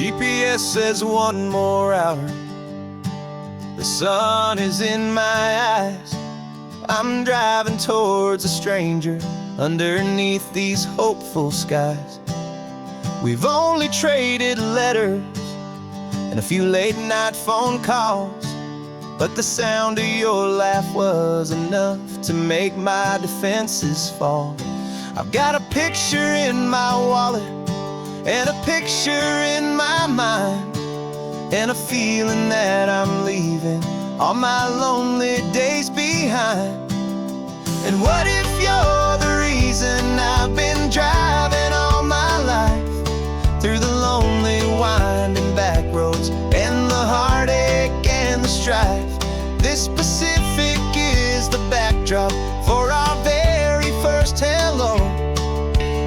GPS says one more hour. The sun is in my eyes. I'm driving towards a stranger underneath these hopeful skies. We've only traded letters and a few late night phone calls, but the sound of your laugh was enough to make my defenses fall. I've got a picture in my wallet and a picture in my mind, and a feeling that I'm leaving all my lonely days behind. And what if you're the reason I've been driving all my life, through the lonely winding back roads and the heartache and the strife? This Pacific is the backdrop for our very first hello.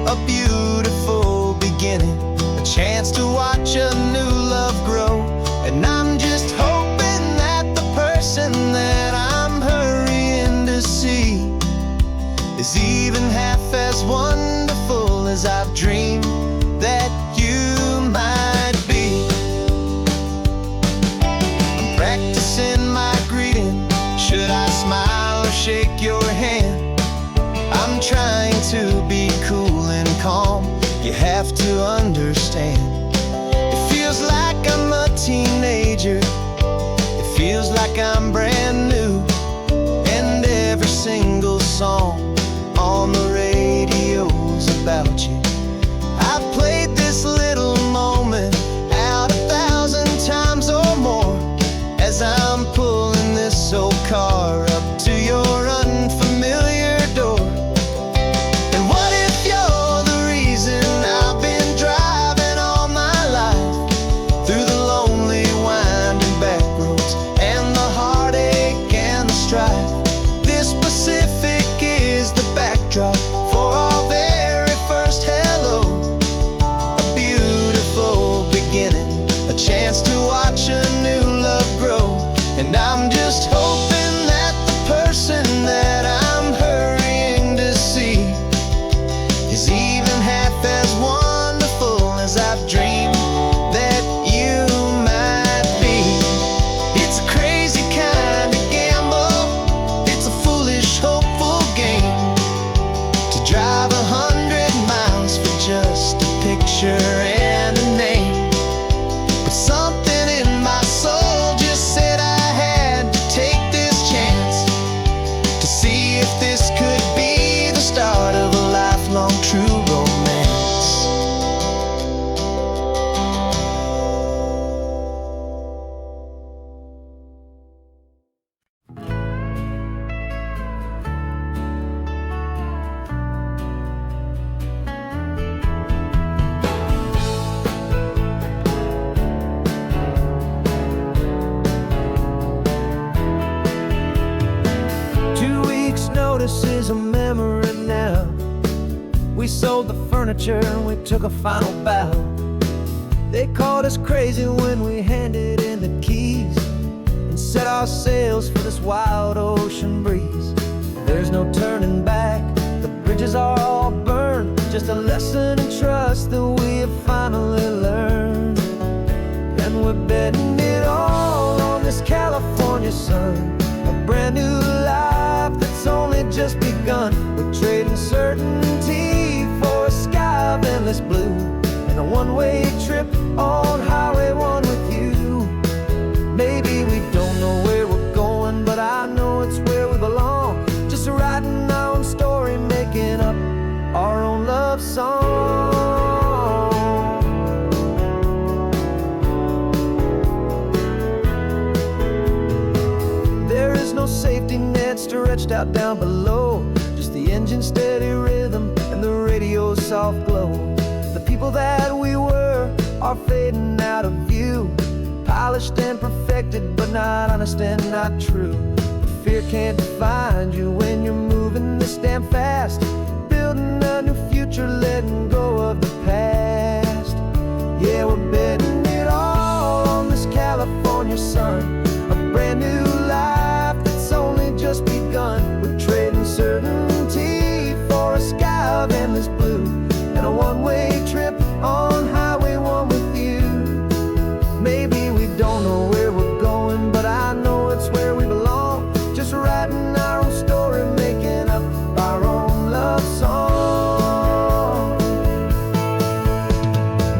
A beautiful beginning, a chance to watch a new love grow. And I'm just hoping that the person that I'm hurrying to see is even half as wonderful as I've dreamed that you might be. I'm practicing my greeting. Should I smile or shake your hand? I'm trying to be cool and calm. You have to understand. It feels like I'm a teenager. It feels like I'm brand new. And every single song on the radio's about you. I've played this little moment out 1,000 times or more, as I'm pulling this old car up to your unfamiliar door. And what if you're the reason I've been driving all my life, through the lonely winding back roads and the heartache and the strife? This Pacific is the backdrop for our very first hello. A beautiful beginning, a chance to watch a new love grow. And I'm just hoping that the person that I'm hurrying to see is even half as wonderful as I've dreamed that you might be. It's a crazy kind of gamble. It's a foolish, hopeful game to drive 100 miles for just a picture and a name. But something in my soul just said I had to take this chance to see if this could be the start of a lifelong true romance. Notice is a memory now. We sold the furniture and we took a final bow. They called us crazy when we handed in the keys and set our sails for this wild ocean breeze. There's no turning back, the bridges are all burned. Just a lesson in trust that we have finally learned. And we're betting it all on this California sun, a brand new life that's only just begun. We're trading certainty for a sky of endless blue, and a one-way trip on Highway 1 with you. Maybe we don't know where we're going, but I know it's where we belong. Just writing our own story, making up our own love song. There is no safety net stretched out down below, just the engine's steady rhythm and the radio's soft glow. The people that we were are fading out of view, polished and perfected, but not honest and not true. Fear can't define you when you're moving this damn fast, building a new future, letting go of the past. Yeah, we're betting it all on this California sun, a brand new life that's only just begun. We're trading certainty for a sky of endless blue, and a one-way trip on Highway 1 with you. love song.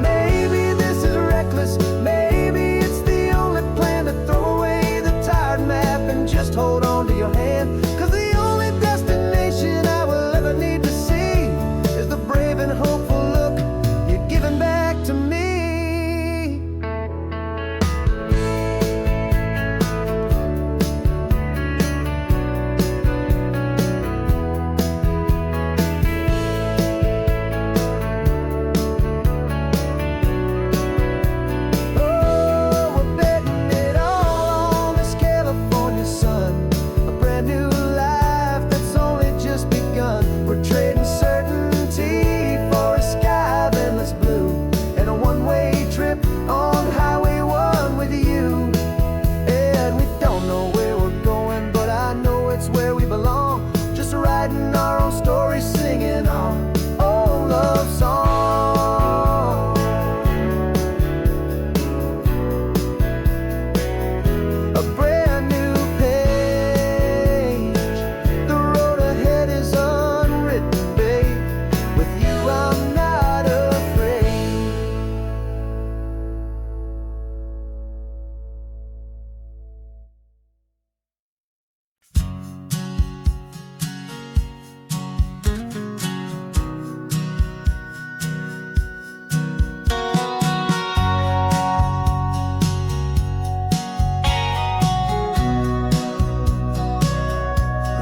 Maybe this is reckless, maybe it's the only plan to throw away the tired map and just hold on to your hand. 'Cause the only destination I will ever need to see is the brave and hopeful look you're giving back to me.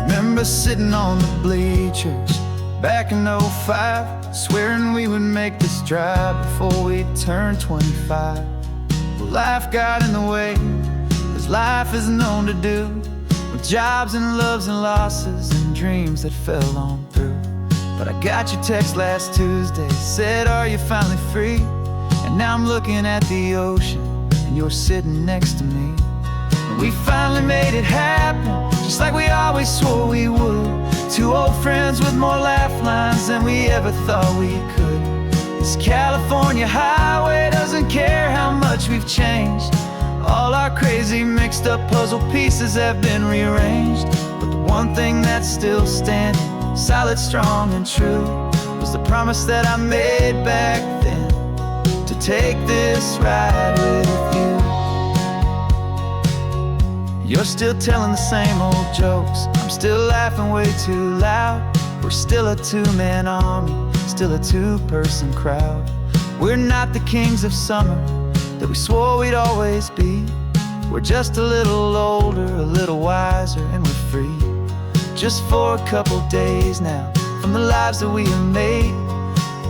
Remember sitting on the bleachers back in '05, swearing we would make this drive before we turned 25. Well, life got in the way, as life is known to do, with jobs and loves and losses and dreams that fell on through. But I got your text last Tuesday, said, are you finally free? And now I'm looking at the ocean, and you're sitting next to me. And we finally made it happen, just like we always swore we would. Two old friends with more laugh lines than we ever thought we could. This California highway doesn't care how much we've changed. All our crazy mixed up puzzle pieces have been rearranged. But the one thing that's still standing, solid, strong and true, was the promise that I made back then, to take this ride with you. You're still telling the same old jokes, I'm still laughing way too loud. We're still a two-man army, still a two-person crowd. We're not the kings of summer that we swore we'd always be. We're just a little older, a little wiser, and we're free. Just for a couple days now, from the lives that we have made,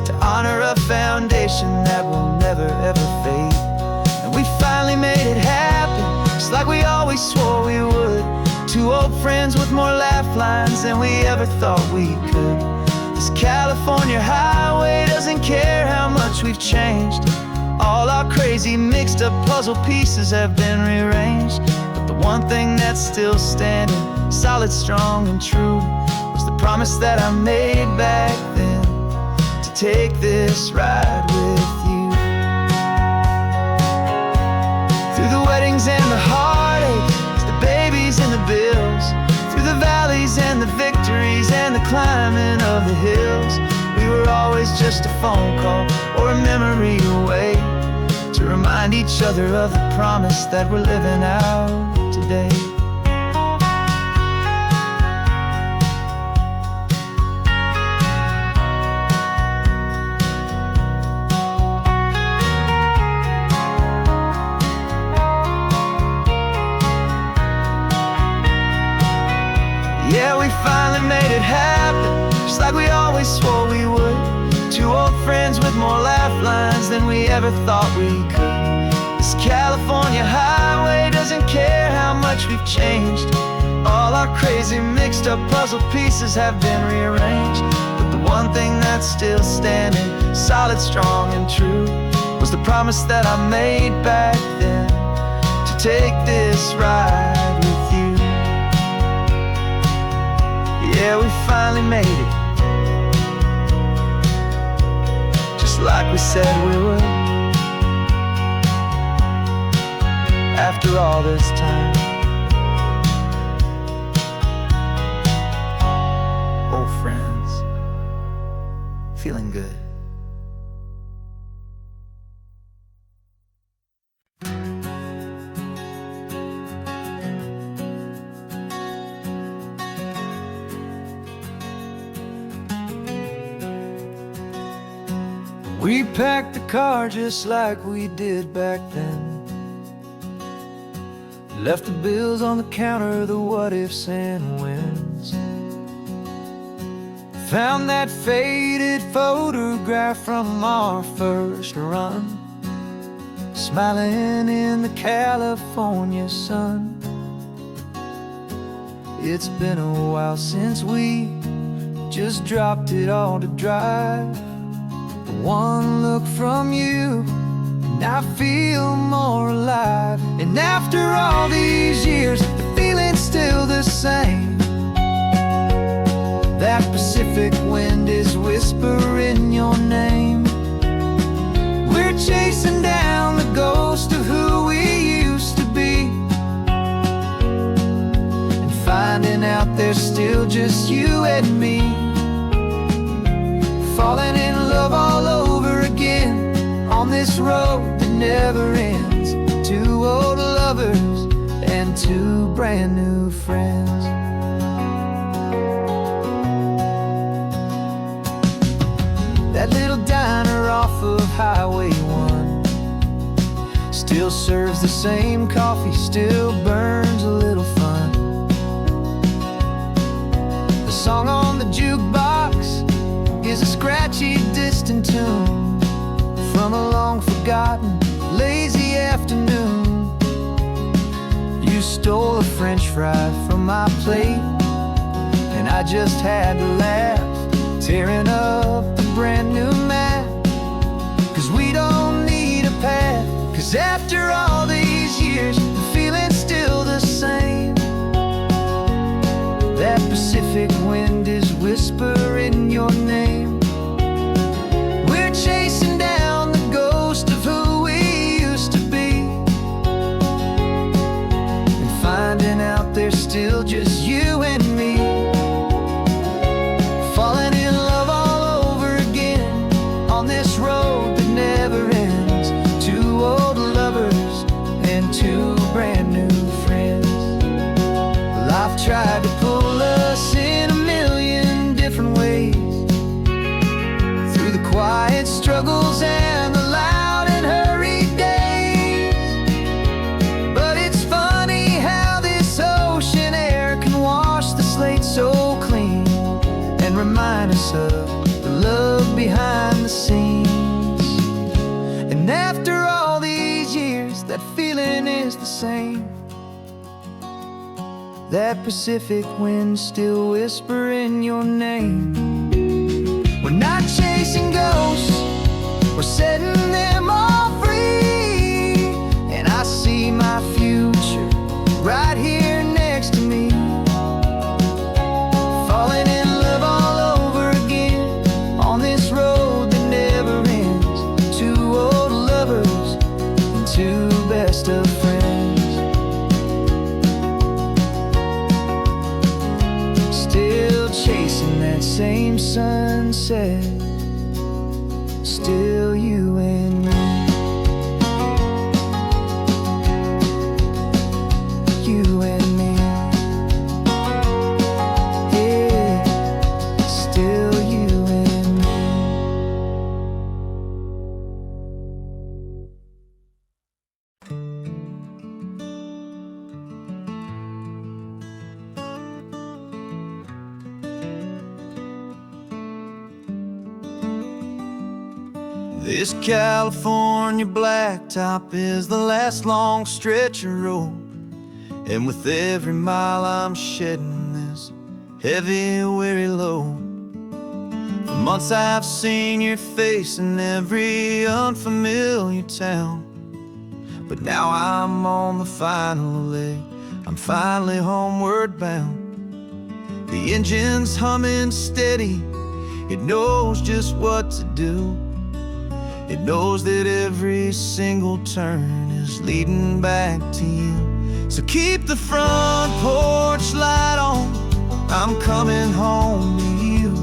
to honor a foundation that will never ever fade. And we finally made it happen, just like we always swore we would. Two old friends with more laugh lines than we ever thought we could. This California highway doesn't care how much we've changed. All our crazy mixed up puzzle pieces have been rearranged. But the one thing that's still standing, solid, strong and true, was the promise that I made back then, to take this ride with you. Through the weddings and the heartaches, the babies and the bills, through the valleys and the victories and the climbing of the hills, we were always just a phone call or a memory away, to remind each other of the promise that we're living out today. Yeah, we finally made it happen, just like we always swore we would. Two old friends with more laugh lines than we ever thought we could. This California highway doesn't care how much we've changed. All our crazy mixed up puzzle pieces have been rearranged. But the one thing that's still standing, solid, strong and true, was the promise that I made back then, to take this ride with you. Yeah, we finally made it, just like we said we would. After all this time, old friends. feeling good. We packed the car just like we did back then. Left the bills on the counter, the what ifs and whens. Found that faded photograph from our first run, smiling in the California sun. It's been a while since we just dropped it all to dry. One look from you and I feel more alive. And after all these years, the feeling's still the same. That Pacific wind is whispering your name. We're chasing down the ghost of who we used to be, and finding out there's still just you and me. Falling in love all over again on this road that never ends. Two old lovers and two brand new friends. That little diner off of Highway 1 still serves the same coffee, still burns a little fun. The song on the jukebox is a scratchy, distant tune from a long-forgotten, lazy afternoon. You stole a French fry from my plate, and I just had to laugh, tearing up the brand new map. 'Cause we don't need a path, 'cause after all these years, the feeling's still the same. That Pacific wind is whispering your name. We're chasing down the ghost of who we used to be, and finding out there's still just you and me. Falling in love all over again on this road that never ends. Two old lovers and two brand new friends. Life tried to pull us in a million different ways, through the quiet struggles and the loud and hurried days. But it's funny how this ocean air can wash the slate so clean, and remind us of the love behind the scenes. And after all these years, that feeling is the same. That Pacific wind still whispering your name. We're not chasing ghosts, we're setting them all free. And I see my future right here next to me. Falling in love all over again on this road that never ends. Two old lovers and two best of friends. Still chasing that same sunset, still you and me. You and me. Yeah, still you and me. This California blacktop is the last long stretch of road, and with every mile I'm shedding this heavy, weary load. For months I've seen your face in every unfamiliar town, but now I'm on the final leg, I'm finally homeward bound. The engine's humming steady, it knows just what to do. It knows that every single turn is leading back to you. So keep the front porch light on, I'm coming home to you.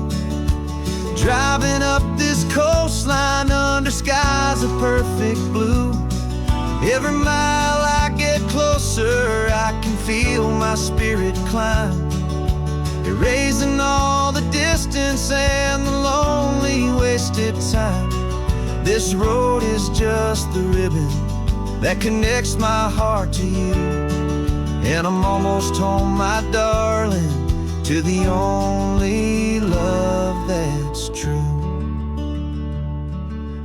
Driving up this coastline under skies of perfect blue. Every mile I get closer, I can feel my spirit climb, erasing all the distance and the lonely wasted time. This road is just the ribbon that connects my heart to you, and I'm almost home, my darling, to the only love that's true.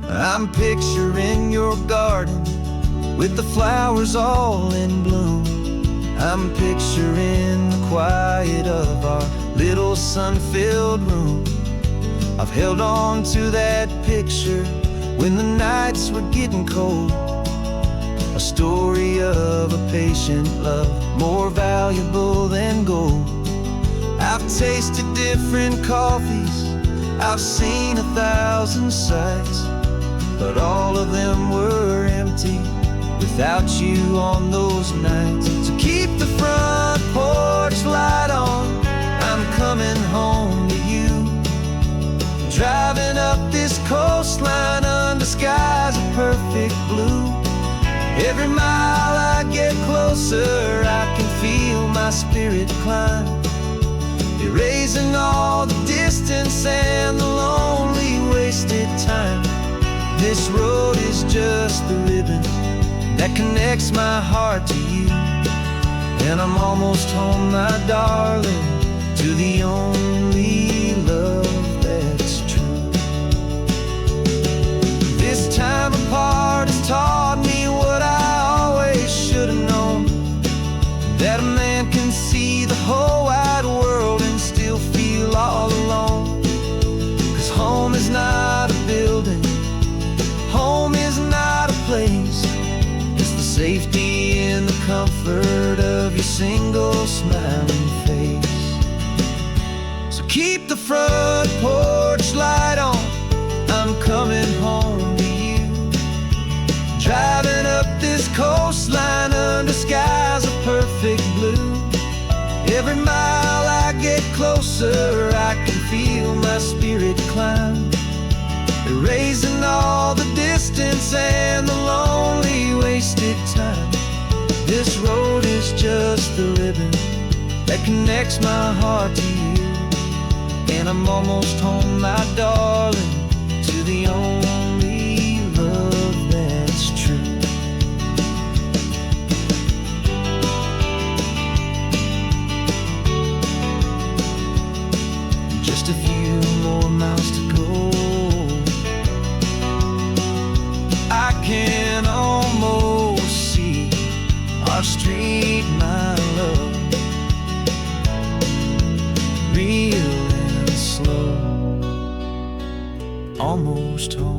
I'm picturing your garden with the flowers all in bloom. I'm picturing the quiet of our little sun-filled room. I've held on to that picture when the nights were getting cold. A story of a patient love, more valuable than gold. I've tasted different coffees, I've seen 1,000 sights, but all of them were empty without you on those nights. So keep the front porch light on, I'm coming home to you. Driving up this coastline under skies of perfect blue. Every mile I get closer, I can feel my spirit climb, erasing all the distance and the lonely wasted time. This road is just the ribbon that connects my heart to you, and I'm almost home, my darling, to the only love that's true. This time apart has taught me what I always should have known, that a man can see the whole wide world and still feel all alone. 'Cause home is not a building, home is not a place, it's the safety and the comfort of your single smiling face. So keep the front porch light on, I'm coming home to you. Driving up this coastline under skies of perfect blue. Every mile I get closer, I can feel my spirit climb, erasing all the distance and the lonely wasted time. This road is just the ribbon that connects my heart to you, and I'm almost home, my darling, to the only love that's true. Just a few more miles to go, I can almost see our street, my love, real and slow, almost home.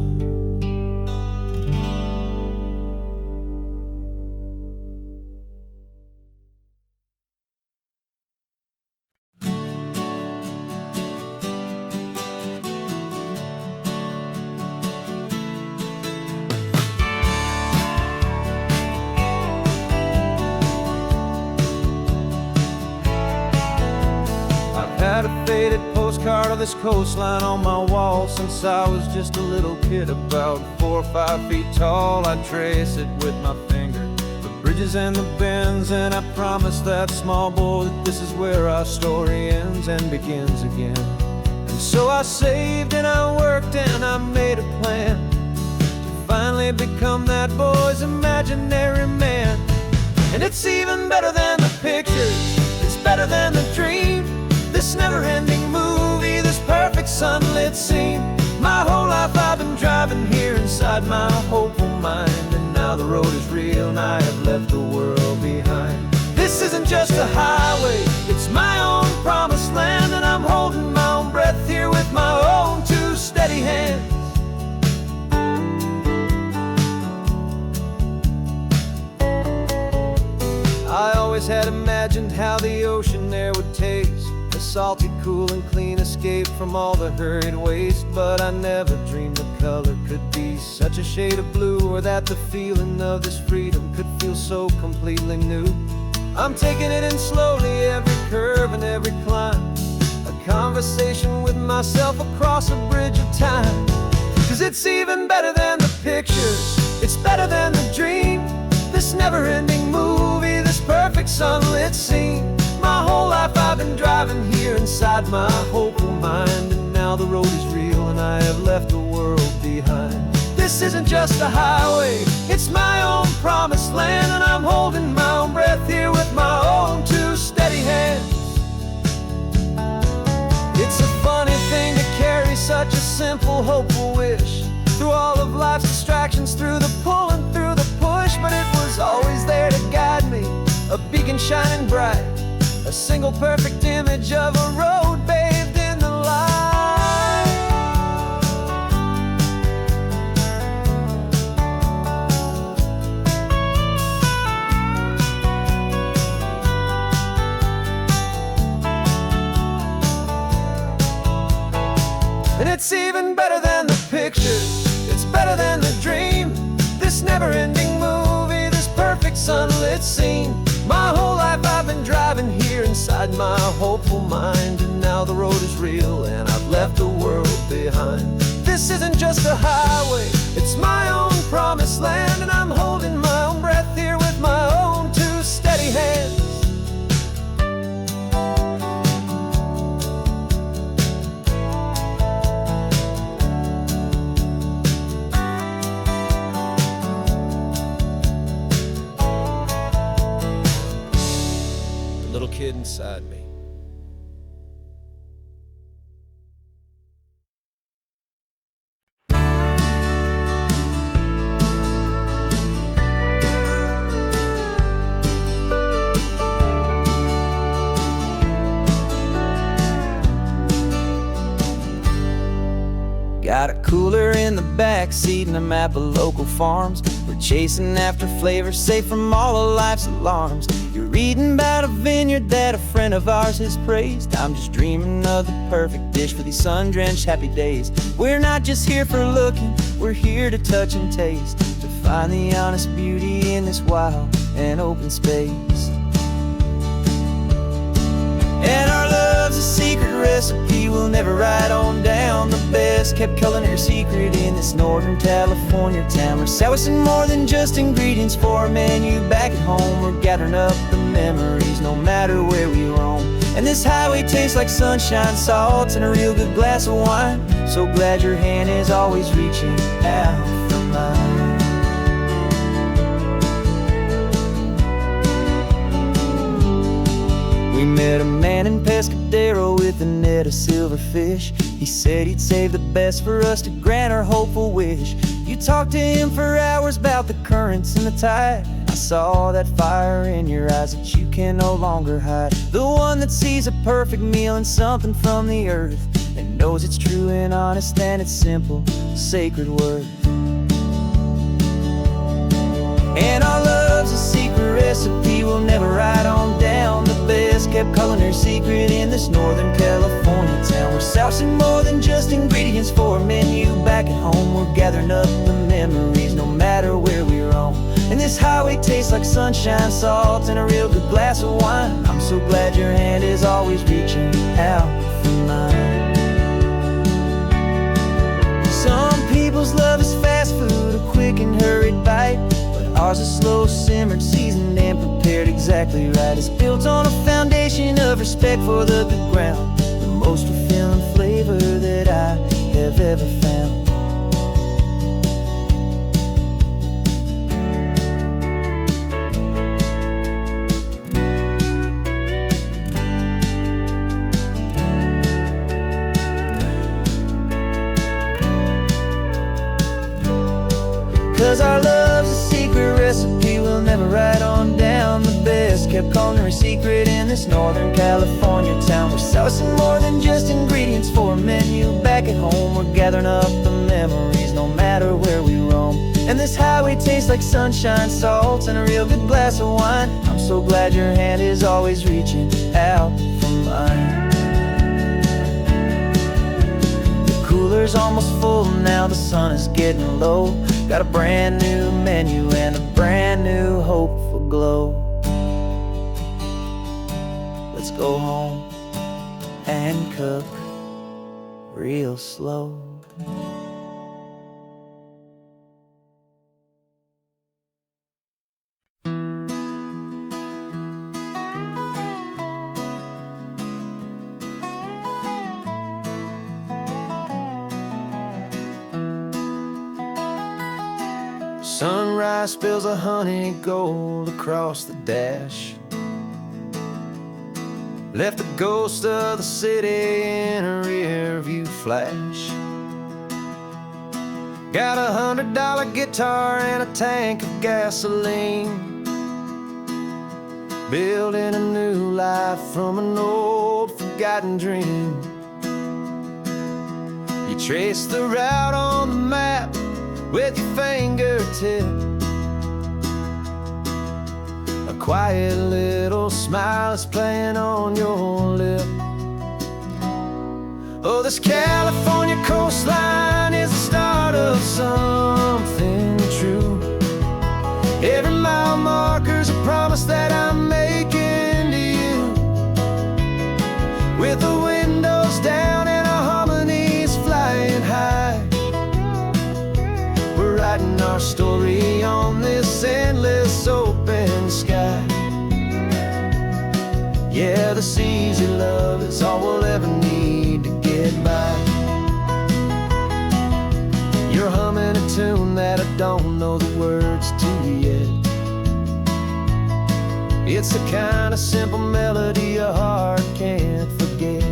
Had a faded postcard of this coastline on my wall since I was just a little kid, about 4 or 5 feet tall. I trace it with my finger, the bridges and the bends, and I promised that small boy that this is where our story ends and begins again. And so I saved and I worked and I made a plan to finally become that boy's imaginary man. And it's even better than the pictures, it's better than the dream, this never-ending movie, this perfect sunlit scene. My whole life I've been driving here inside my hopeful mind, and now the road is real and I have left the world behind. This isn't just a highway, it's my own promised land, and I'm holding my own breath here with my own 2 steady hands. I always had imagined how the ocean air would taste, a salty, cool and clean escape from all the hurried waste. But I never dreamed the color could be such a shade of blue, or that the feeling of this freedom could feel so completely new. I'm taking it in slowly, every curve and every climb, a conversation with myself across a bridge of time. 'Cause it's even better than the pictures, it's better than the dream. This never-ending movie, this perfect sunlit scene. My whole life I've been driving here inside my hopeful mind, and now the road is real and I have left the world behind. This isn't just a highway, it's my own promised land, and I'm holding my own breath here with my own two steady hands. It's a funny thing to carry such a simple, hopeful wish through all of life's distractions, through the pull and through the push. But it was always there to guide me, a beacon shining bright, a single perfect image of a road bathed in the light. And it's even better than the pictures, it's better than the dream. This never-ending movie, this perfect sunlit scene. My whole life I've been driving here inside my hopeful mind, and now the road is real and I've left the world behind. This isn't just a highway, it's my own promised land, and I'm holding my own breath here with my own two steady hands. Little kid inside me. Got a cooler in the back seat and a map of local farms. We're chasing after flavors safe from all of life's alarms. You're reading about a vineyard that a friend of ours has praised. I'm just dreaming of the perfect dish for these sun-drenched happy days. We're not just here for looking, we're here to touch and taste, to find the honest beauty in this wild and open space. And our love's a secret recipe we'll never write on down. The best kept culinary secret in this Northern California town. We're sourcing more than just ingredients for a menu back at home. We're gathering up the memories no matter where we roam. And this highway tastes like sunshine, salt, and a real good glass of wine. So glad your hand is always reaching out for mine. We met a man in Pescadero with a net of silverfish. He said he'd save the best for us to grant our hopeful wish. You talked to him for hours about the currents and the tide. I saw that fire in your eyes that you can no longer hide. The one that sees a perfect meal in something from the earth, and knows it's true and honest and it's simple, sacred worth. And our love's a secret recipe we'll never write on down. The best kept culinary secret in this Northern California town. We're sourcing more than just ingredients for a menu back at home. We're gathering up the memories no matter where we roam. And this highway tastes like sunshine, salt, and a real good glass of wine. I'm so glad your hand is always reaching out for mine. Some people's love is fast food, a quick and hurried bite. Ours is slow simmered, seasoned and prepared exactly right. It's built on a foundation of respect for the good ground, the most fulfilling flavor that I have ever found. 'Cause our love's a secret recipe we'll never write on down. The best kept culinary secret in this Northern California town. We're sourcing more than just ingredients for a menu back at home. We're gathering up the memories no matter where we roam. And this highway tastes like sunshine, salt, and a real good glass of wine. I'm so glad your hand is always reaching out for mine. The cooler's almost full now, the sun is getting low. Got a brand new menu and a brand new hopeful glow. Let's go home and cook real slow. Sunrise spills a honey gold across the dash, left the ghost of the city in a rear view flash. Got a $100 guitar and a tank of gasoline, building a new life from an old forgotten dream. You trace the route on the map with your fingertip, a quiet little smile is playing on your lip. Oh, this California coastline is the start of something true. Every mile marker's a promise that I'm making to you, with the windows down and our harmonies flying high. We're writing our story on this endless open sky. Yeah, this easy love is all we'll ever need to get by. You're humming a tune that I don't know the words to yet. It's the kind of simple melody a heart can't forget.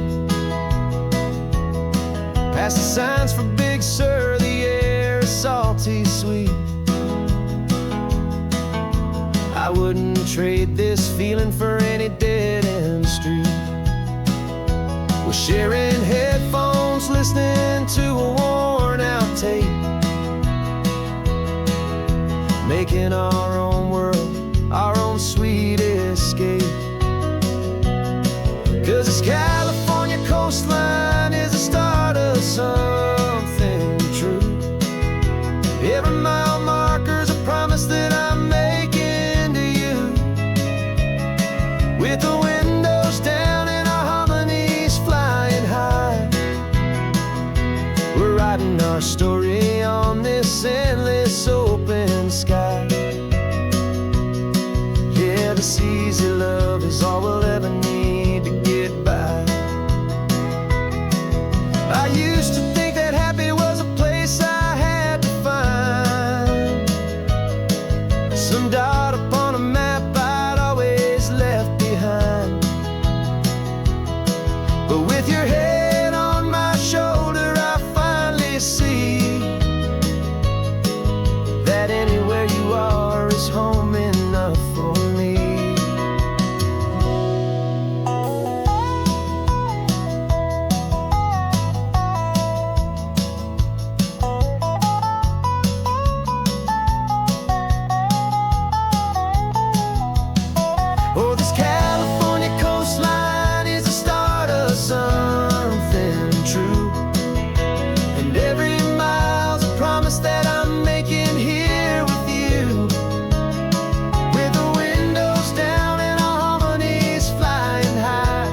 Past the signs for Big Sur, the air is salty sweet. I wouldn't trade this feeling for any dead-end street. We're sharing headphones, listening to a worn-out tape, making our own world, our own sweet escape. 'Cause this California coastline is the start of something true. Every mile marker's a promise that I'm making to you, with the windows down and our harmonies flying high. We're writing our story on this endless open sky. Yeah, this easy love is all we'll ever need to get by. I used to think that happy was a place I had to find, some dot upon a map I'd always left behind. But with your head on my shoulder, I finally see that anywhere you are is home enough for me. Oh, this California coastline is the start of something true, and every mile's a promise that I'm making here with you, with the windows down and our harmonies flying high.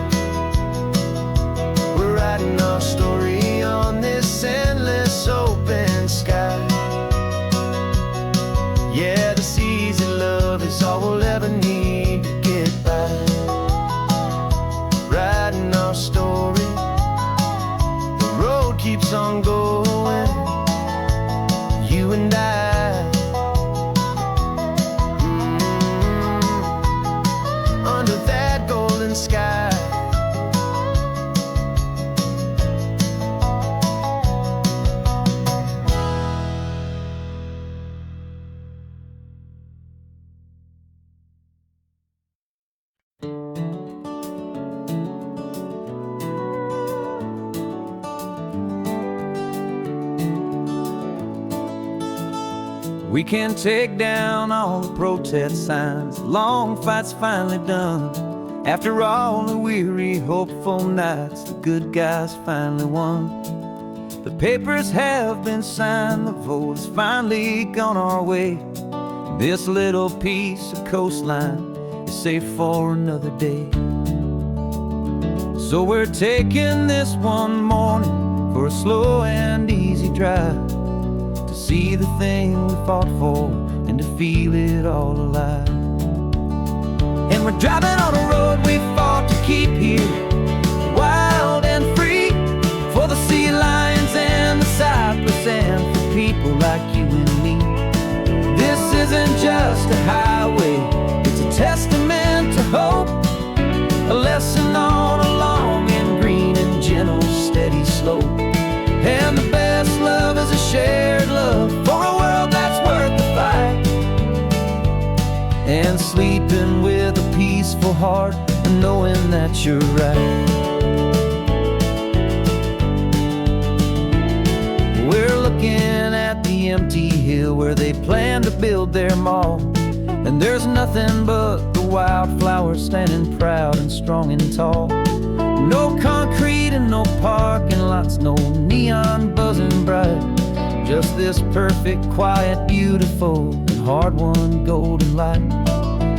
We're writing our story on this endless open sky. Yeah, this easy love is all we'll ever need to get by. Writing our story, the road keeps on going, you and I, under that golden sky. We can take down all the protest signs, long fight's finally done. After all the weary, hopeful nights, the good guys finally won. The papers have been signed, the vote has finally gone our way. This little piece of coastline is safe for another day. So we're taking this one morning for a slow and easy drive, to see the thing we fought for and to feel it all alive. And we're driving on a road we fought to keep here, wild and free, for the sea lions and the cypress and for people like you and me. This isn't just a highway, it's a testament to hope, a lesson on a long and green and gentle steady slope. And the best love is a shared love for a world that's worth the fight, and sleeping with a peaceful heart and knowing that you're right. We're looking at the empty hill where they plan to build their mall, and there's nothing but the wildflowers standing proud and strong and tall. No concrete and no parking lots, no neon buzzing bright, just this perfect, quiet, beautiful, and hard-won golden light.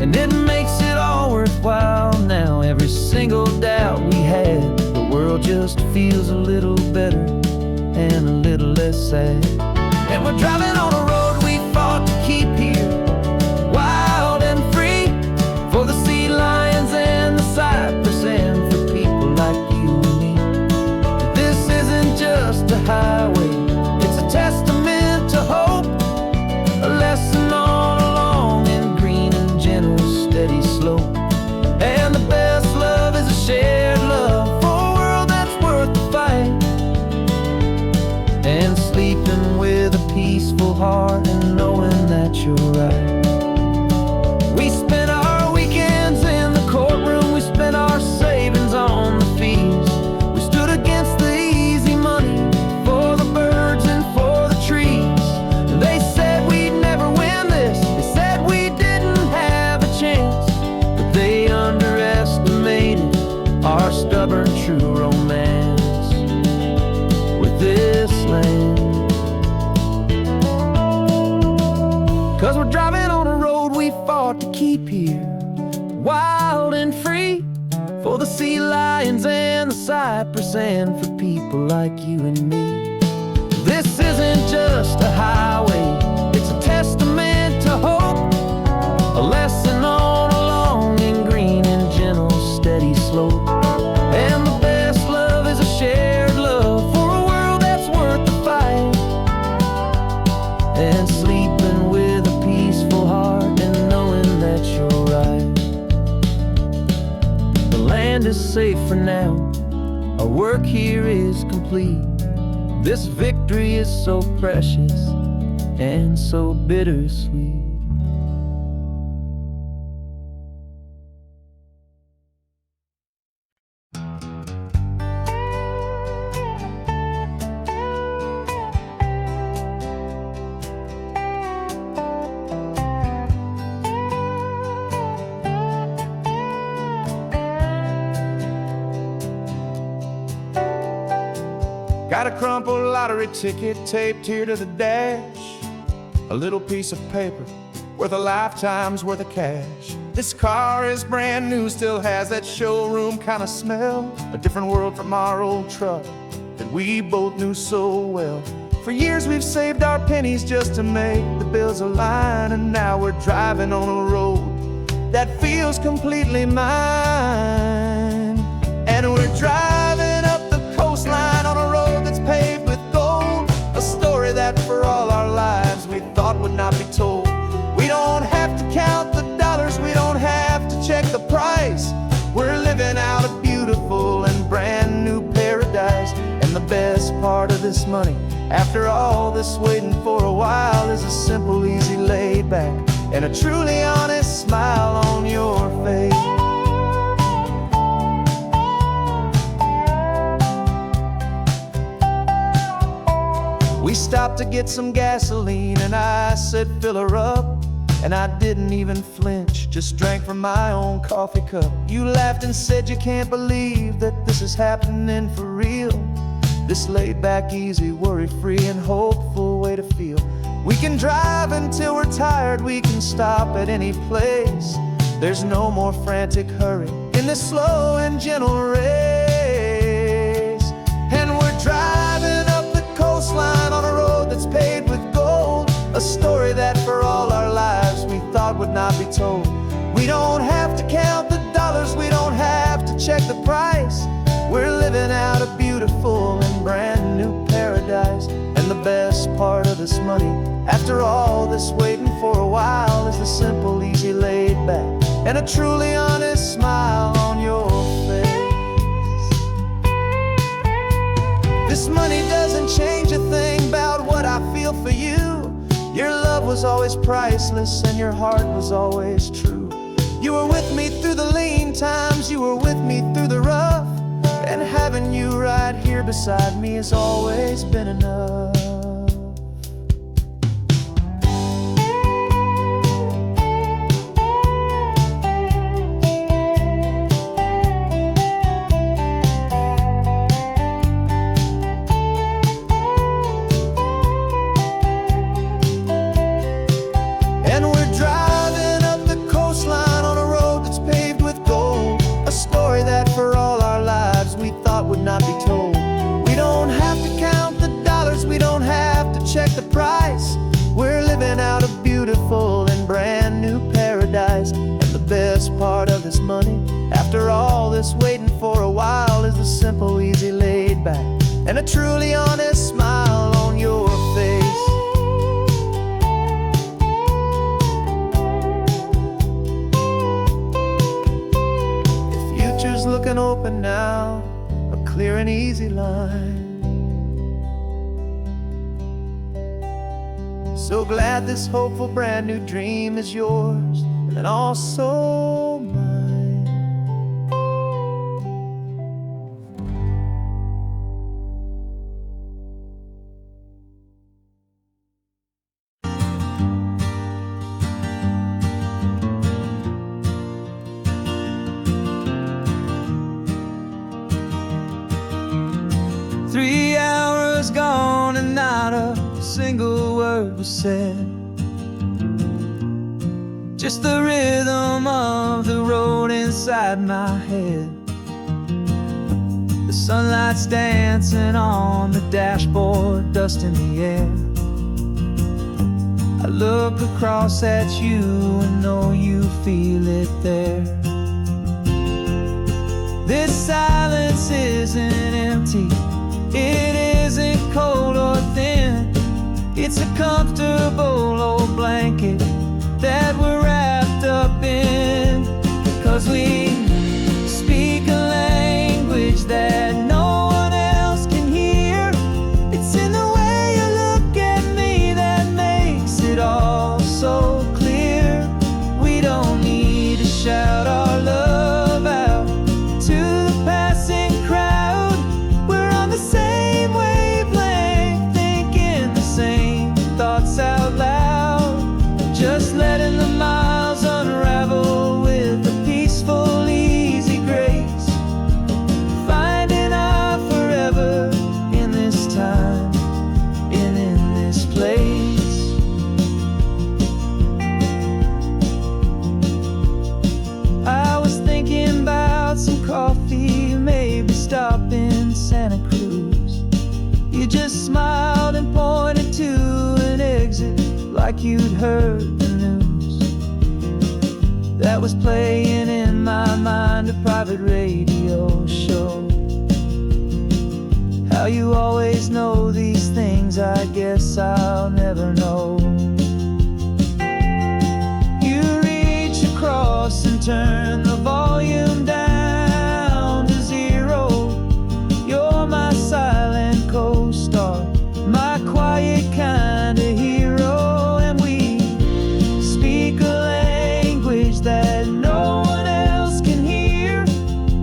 And it makes it all worthwhile now. Every single doubt we had, the world just feels a little better and a little less sad. And we're driving on a road we fought to keep here, wild and free, for the sea lions and the cypress and for people like you and me. This isn't just a highway, it's a testament to hope, a lesson on a long and green and gentle steady slope. And the best love is a shared love for a world that's worth the fight, and sleeping with a peaceful heart and knowing that you're right. We spent our weekends in the courtroom, we spent our savings on the fees. We stood against the easy money for the birds and for the trees. And they said we'd never win this, they said we didn't have a chance, but they underestimated our stubborn true romance with this land. 'Cause we're driving on a road we fought to keep here, wild and free, for the sea lions and the cypress and for people like you and me. This isn't just a highway, it's a testament to hope, a lesson on a long and green and gentle steady slope. And the best love is a shared love for a world that's worth the fight, and sleeping with a peaceful heart and knowing that you're right. The land is safe for now, our work here is complete. This victory is so precious and so bittersweet. Got a crumpled lottery ticket taped here to the dash, a little piece of paper worth a lifetime's worth of cash. This car is brand new, still has that showroom kind of smell, a different world from our old truck that we both knew so well. For years we've saved our pennies just to make the bills align, and now we're driving on a road that feels completely mine. And we're driving up the coastline on a road that's paved with gold, a story that for all our lives we thought would not be told. We don't have to count the dollars, we don't have to check the price. We're living out a beautiful and brand new paradise. And the best part of this money, after all this waiting for a while, is a simple, easy, laid back, and a truly honest smile on your face. We stopped to get some gasoline and I said fill her up, and I didn't even flinch, just drank from my own coffee cup. You laughed and said you can't believe that this is happening for real. This laid back, easy, worry-free and hopeful way to feel. We can drive until we're tired, we can stop at any place. There's no more frantic hurry in this slow and gentle race. driving up the coastline on a road that's paved with gold, a story that for all our lives we thought would not be told. We don't have to count the dollars, we don't have to check the price. We're living out a beautiful and brand new paradise. And the best part of this money, after all this waiting for a while, is the simple, easy, laid back, and a truly honest smile on your face. This money doesn't change a thing about what I feel for you. Your love was always priceless and your heart was always true. You were with me through the lean times, you were with me through the rough, and having you right here beside me has always been enough. And we're driving up the coastline on a road that's paved with gold, a story that for all our lives we thought would not be told. We don't have to count the dollars, we don't have to check the price. We're living out a beautiful and brand new paradise. And the best part of this money, after all this waiting for a while, is the simple, easy, laid back, and a truly honest smile on your face. Looking open now, a clear and easy line. So glad this hopeful brand new dream is yours and also mine. 3 hours gone and not a single word was said. Just the rhythm of the road inside my head. The sunlight's dancing on the dashboard, dust in the air. I look across at you and know you feel it there. This silence isn't empty, it isn't cold or thin. It's a comfortable old blanket that we're wrapped up in. 'Cause we speak a language that no one else can hear. It's in the way you look at me that makes it all so clear. We don't need to shout our love out to the passing crowd. We're on the same wavelength, thinking the same thoughts out loud. Just letting the miles unravel with a peaceful, easy grace. Finding our forever in this time and in this place. I was thinking about some coffee, maybe stop in Santa Cruz. You just smiled and pointed to an exit like you'd heard the news. That was playing in my mind, a private radio show. How you always know these things, I guess I'll never know. You reach across and turn the volume down to 0. You're my silent co-star, my quiet kind of hero. And we speak a language that no one else can hear.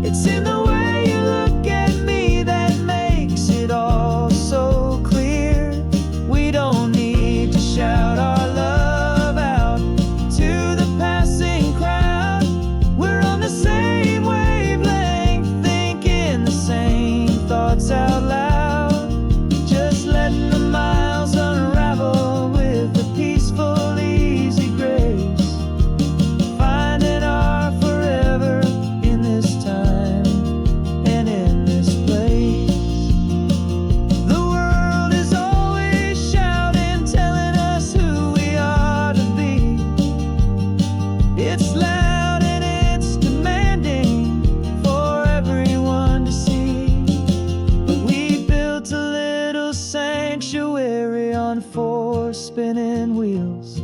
It's in the way you look at me that makes it all so clear. We don't need to shout on four spinning wheels,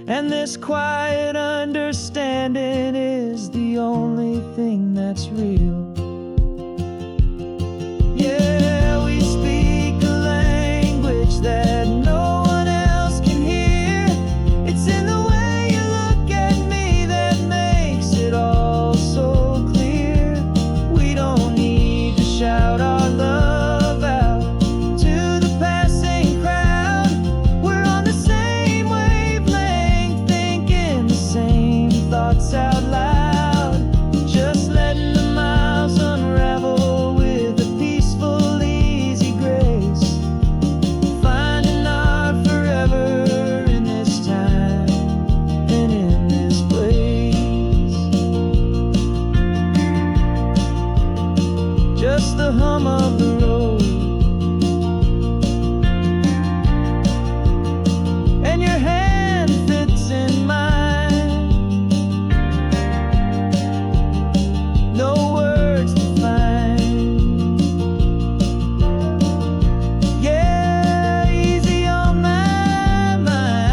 and this quiet understanding is the only thing that's real. Yeah, we speak a language that no one else can hear. It's in the way you look at me that makes it all so clear. We don't need to shout our love out to the passing crowd. We're on the same wavelength, thinking the same thoughts out loud. Just letting the miles unravel with a peaceful, easy grace. Finding our forever in this time and in this place. Just the hum of the road and your hand fits in mine. No words to find. Yeah, easy on my mind.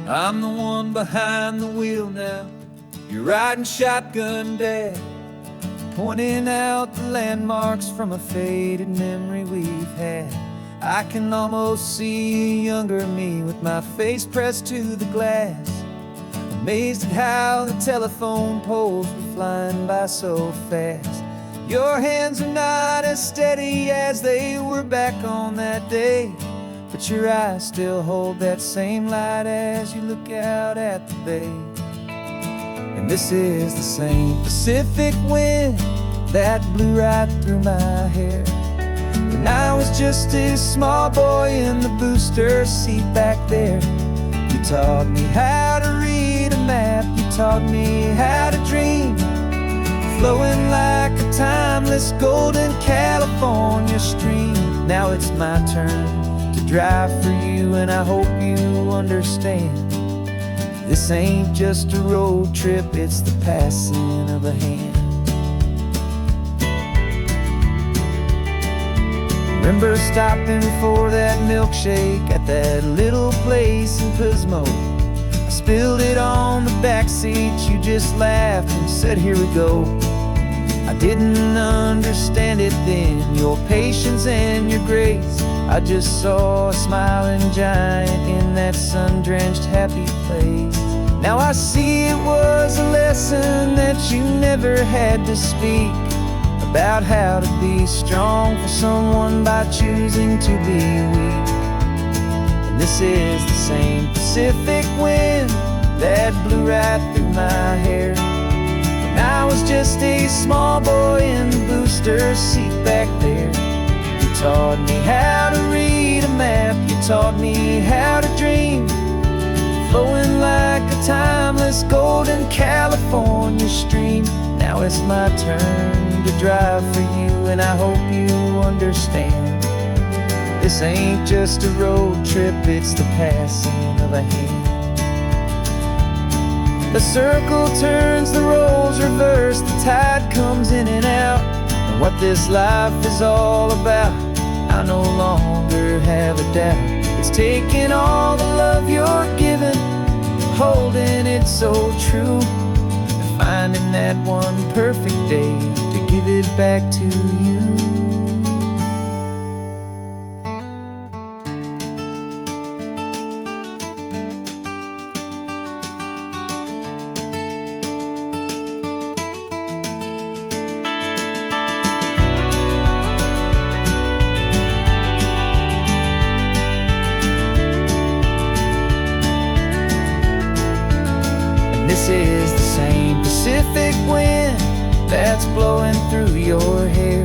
I'm the one behind the wheel now. You're riding shotgun, Dad, pointing out the landmarks from a faded memory we've had. I can almost see a younger me with my face pressed to the glass, amazed at how the telephone poles were flying by so fast. Your hands are not as steady as they were back on that day, but your eyes still hold that same light as you look out at the bay. And this is the same Pacific wind that blew right through my hair when I was just a small boy in the booster seat back there. You taught me how to read a map, you taught me how to dream, flowing like a timeless golden California stream. Now it's my turn to drive for you, and I hope you understand. This ain't just a road trip, it's the passing of a hand. Remember stopping for that milkshake at that little place in Pismo? I spilled it on the back seat, you just laughed and said, "Here we go." I didn't understand it then, your patience and your grace. I just saw a smiling giant in that sun-drenched happy place. Now I see it was a lesson that you never had to speak, about how to be strong for someone by choosing to be weak. And this is the same Pacific wind that blew right through my hair when I was just a small boy in the booster seat back there. You taught me how to read a map, you taught me how to dream, flowing like a timeless golden California stream. Now it's my turn to drive for you, and I hope you understand. This ain't just a road trip, it's the passing of a hand. The circle turns, the roles reverse, the tide comes in and out. And what this life is all about, I no longer have a doubt. It's taking all the love you're giving, holding it so true, and finding that one perfect day to give it back to you. This is the same Pacific wind that's blowing through your hair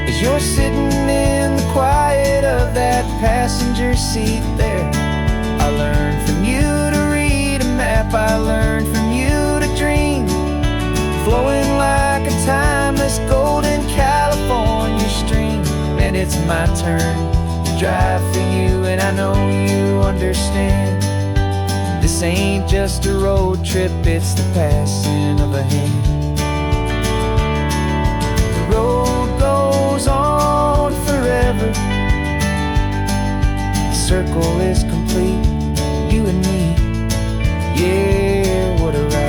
as you're sitting in the quiet of that passenger seat there. I learned from you to read a map, I learned from you to dream, flowing like a timeless golden California stream. And it's my turn to drive for you, and I know you understand. This ain't just a road trip, it's the passing of a hand. The road goes on forever. The circle is complete, you and me. Yeah, what a ride.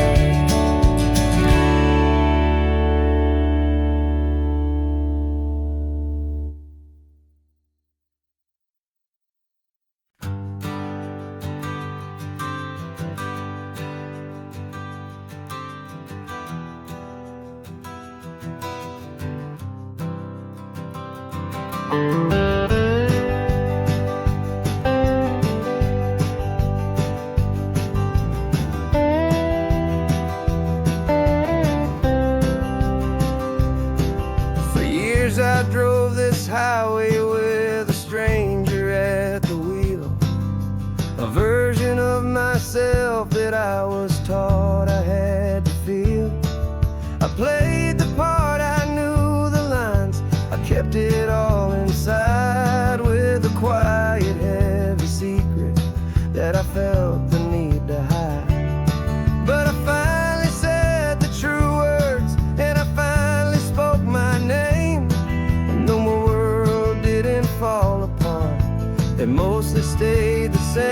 For years I drove this highway with a stranger at the wheel, a version of myself that I was taught I had to feel. I played the part, I knew the lines, I kept it all inside with a quiet, heavy secret that I felt the need to hide. But I finally said the true words, and I finally spoke my name. And though my world didn't fall apart, it mostly stayed the same.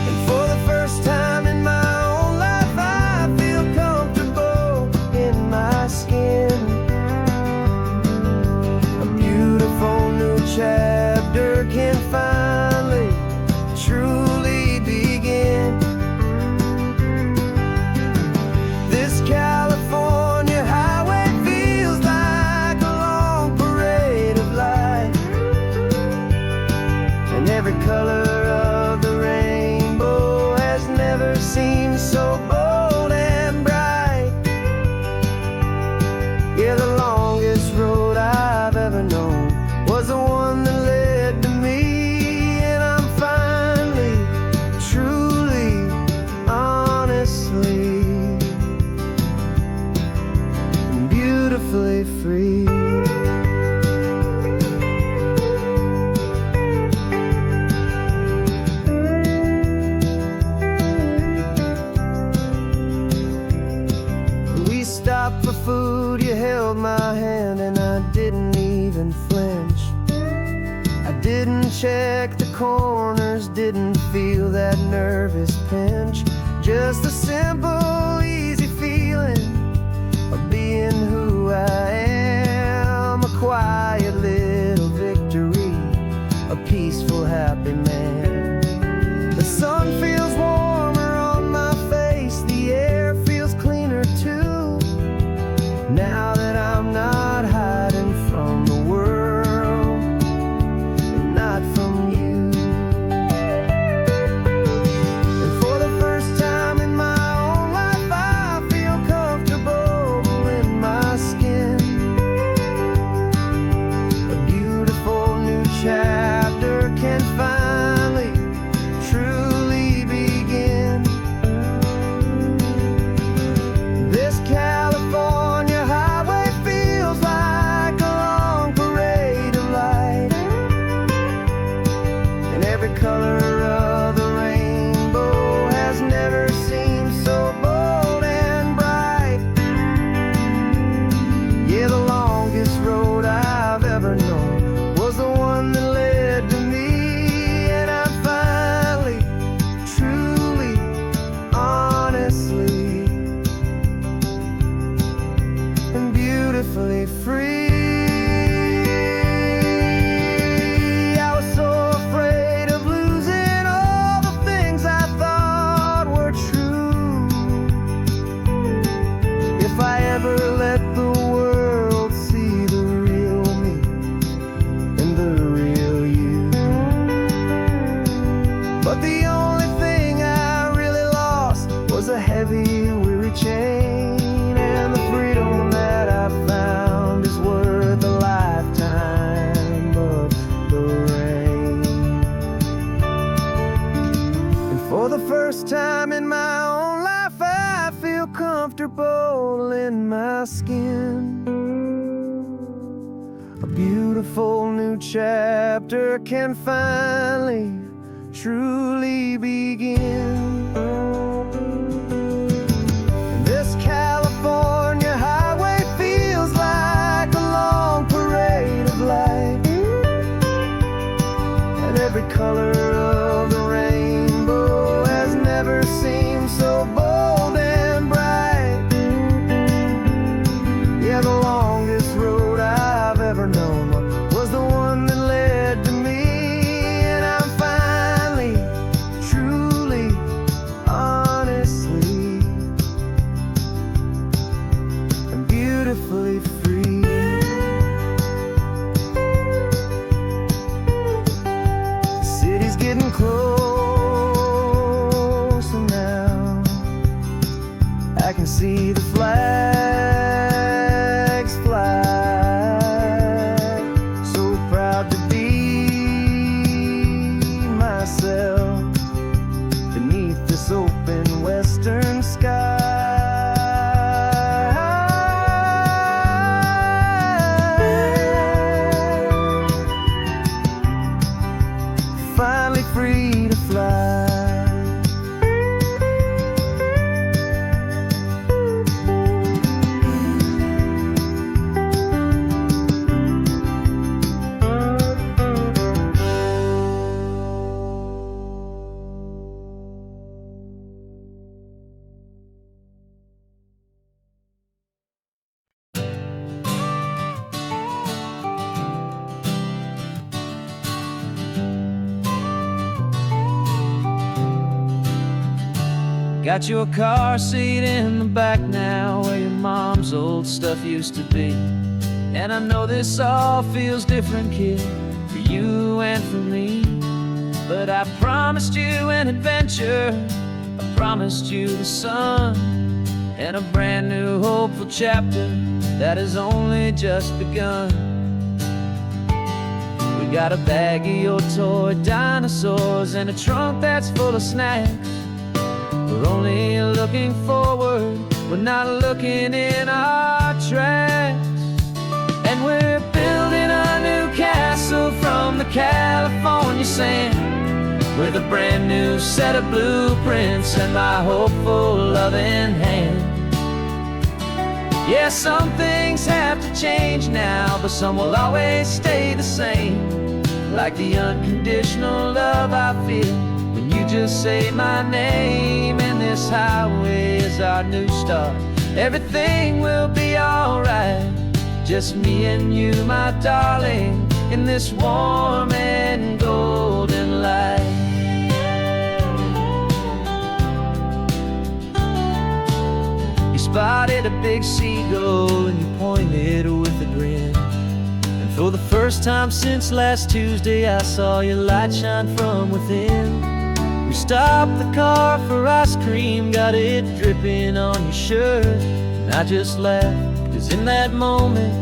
And for the first time in my own life, I feel comfortable in my skin. A beautiful new chapter can finally truly begin. This California highway feels like a long parade of light, and every color of the rainbow has never seemed so bold and bright. Yeah, the longest road I've ever known was the one that led to me, and I'm finally, truly, honestly, beautifully free. We stopped for food, you held my hand, and I didn't even flinch. I didn't check the corners, didn't feel that nervous pinch. Just a simple, easy feeling of being who I am. A quiet little victory, a peaceful, happy man. The sun feels warmer on my face, the air feels cleaner too, now that I'm not hiding from the world, and not from you. And for the first time in my own life, I feel comfortable in my skin. chapter can finally, truly begin. And this California highway feels like a long parade of light, and every color of the rainbow has never seemed so bold and bright. Yeah, the longest road I've ever known was the one that led to me, and I'm finally, truly, honestly, and beautifully free. The city's getting closer now. I can see the flags fly. So proud to be myself beneath this open western sky. Finally free to fly. Got your car seat in the back now, where your mom's old stuff used to be. And I know this all feels different, kid, for you and for me. But I promised you an adventure, I promised you the sun, and a brand new hopeful chapter that has only just begun. We got a bag of your toy dinosaurs and a trunk that's full of snacks. We're only looking forward, we're not looking in our tracks. And we're building a new castle from the California sand, with a brand new set of blueprints and my hopeful loving hand. Yeah, some things have to change now, but some will always stay the same. Like the unconditional love I feel when you just say my name. And this highway is our new start, everything will be alright. Just me and you, my darling, in this warm and golden light. You spotted a big seagull and you pointed with a grin. And for the first time since last Tuesday, I saw your light shine from within. We stopped the car for ice cream, got it dripping on your shirt. And I just laughed, 'cause in that moment,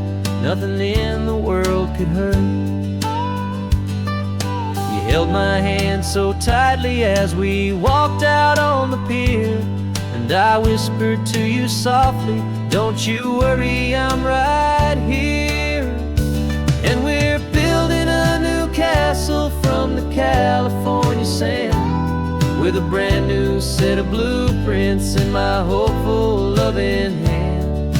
nothing in the world could hurt. You held my hand so tightly as we walked out on the pier, and I whispered to you softly, don't you worry, I'm right here. And we're building a new castle from the California sand, with a brand new set of blueprints in my hopeful loving hand.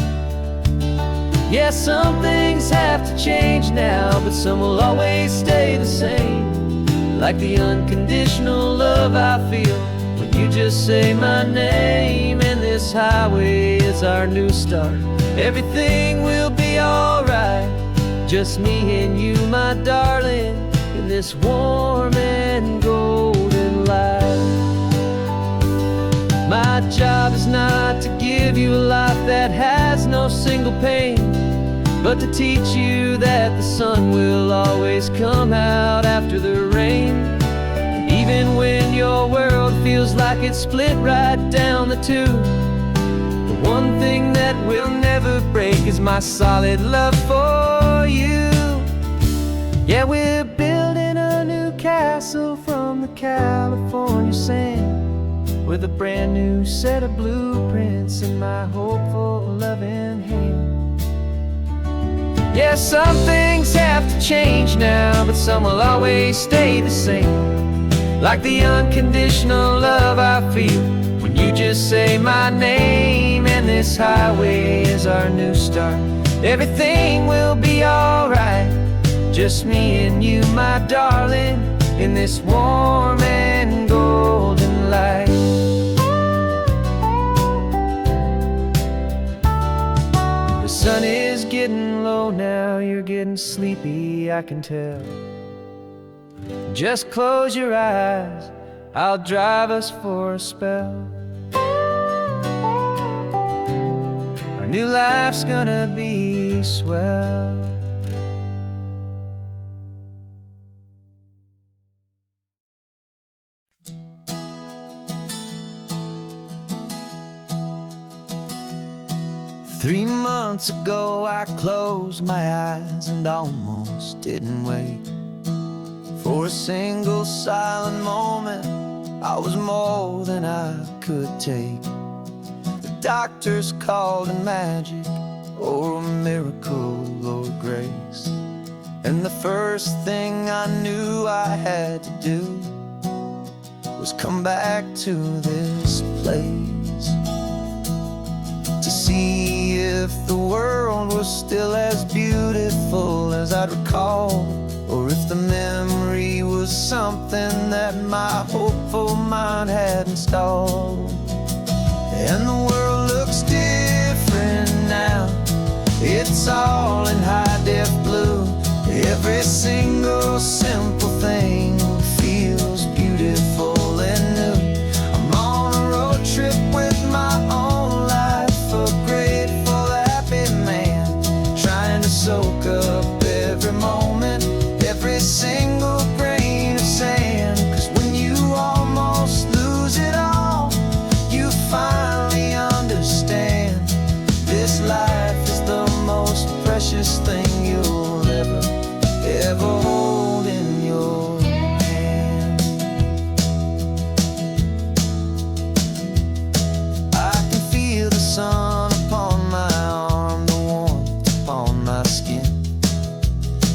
Yeah, some things have to change now, but some will always stay the same. Like the unconditional love I feel when you just say my name. And this highway is our new start, everything will be alright. Just me and you, my darling, in this warm and golden light. My job is not to give you a life that has no single pain, but to teach you that the sun will always come out after the rain. And even when your world feels like it's split right down the tube, the one thing that will never break is my solid love for you. Yeah, we're building a new castle from the California sand, with a brand new set of blueprints in my hopeful loving hand. Yeah, some things have to change now, but some will always stay the same. Like the unconditional love I feel when you just say my name. And this highway is our new start. Everything will be alright. Just me and you, my darling, in this warm and golden light. The sun is getting low now, you're getting sleepy, I can tell. Just close your eyes, I'll drive us for a spell. Our new life's gonna be swell. Three months ago I closed my eyes and almost didn't wait for a single silent moment. I was more than I could take. The doctors called it magic, or a miracle, or grace. And the first thing I knew I had to do was come back to this place, to see if the world was still as beautiful as I'd recall, or if the memory was something that my hopeful mind had installed. And the world looks different now, it's all in high-def blue. Every single simple thing feels beautiful and new. I'm on a road trip with my own life, a grateful, happy man, trying to soak up every moment, every single grain of sand. 'Cause when you almost lose it all, you finally understand this life is the most precious thing you'll ever hold in your hand. I can feel the sun upon my arm, the warmth upon my skin,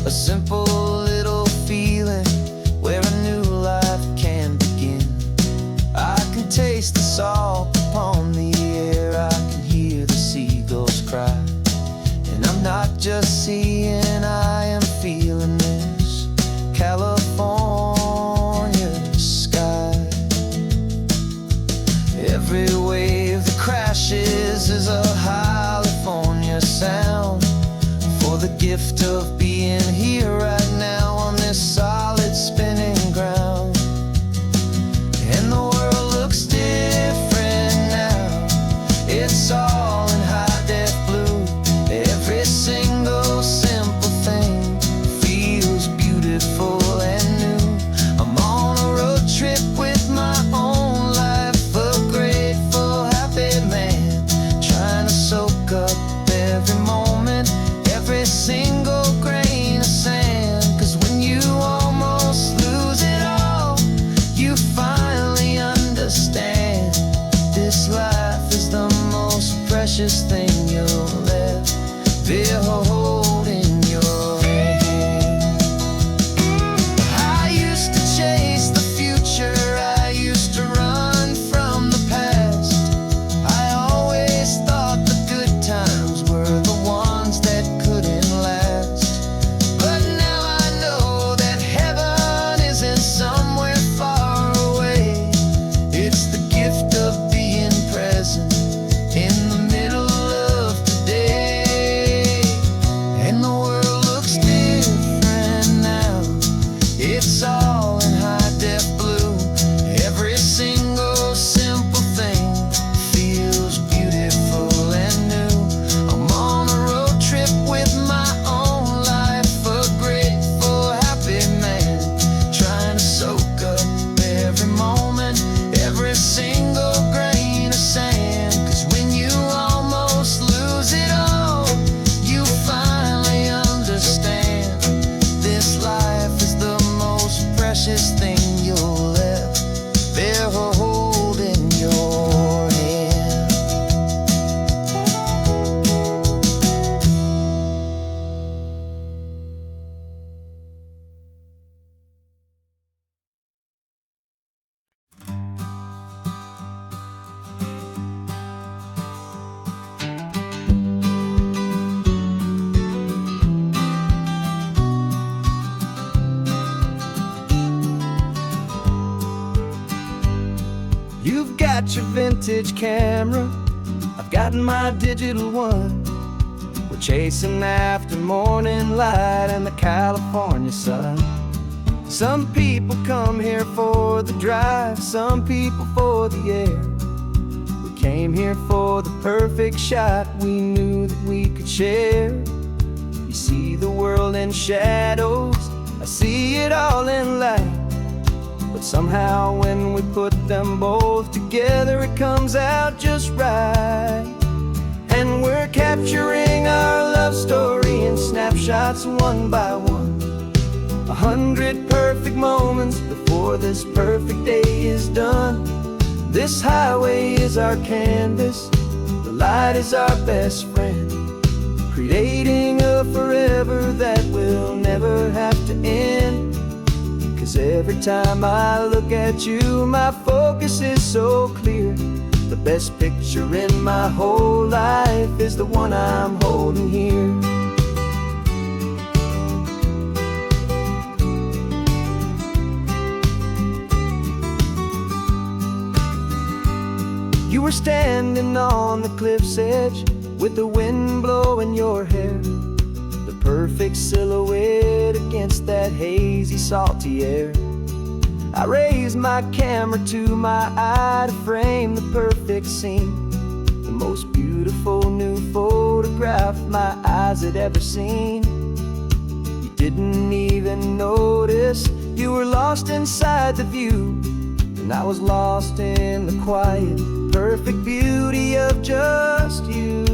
a simple little feeling where a new life can begin. I can taste the salt upon the air, I can hear the seagulls cry. And I'm not just seeing, I am feeling this California sky. Every wave that crashes is a California sound, for the gift of being here right now on this solid spinning ground. And the world looks different now, it's all in high-def blue. Every single simple thing feels beautiful and new. I'm on a road trip with my own life, a grateful, happy man, trying to soak up every moment, every single grain of sand. 'Cause when you almost lose it all, you finally understand this life is the most precious thing you'll ever hold in your hand. I used to chase the future, I used to run from the past. I always thought the good times were the ones that couldn't last. But now I know that heaven isn't somewhere far away. It's the gift of being present in the middle of today. And the world looks different now, it's all in high-def blue. Every single simple thing feels beautiful and new. I'm on a road trip with my own life, a grateful, happy man, trying to soak up every moment, every single grain of sand. 'Cause when you almost lose it all, you finally understand this life is the most precious got your vintage camera, I've got my digital one. We're chasing after morning light and the California sun. Some people come here for the drive, some people for the air. We came here for the perfect shot we knew that we could share. You see the world in shadows, I see it all in light. But somehow when we put them both together, it comes out just right. And we're capturing our love story in snapshots one by one. 100 perfect moments before this perfect day is done. This highway is our canvas, the light is our best friend, creating a forever that will never have to end. 'Cause every time I look at you, my focus is so clear. The best picture in my whole life is the one I'm holding here. You were standing on the cliff's edge with the wind blowing your hair, the perfect silhouette against that hazy, salty air. I raised my camera to my eye to frame the perfect scene, the most beautiful new photograph my eyes had ever seen. You didn't even notice you were lost inside the view, and I was lost in the quiet, perfect beauty of just you.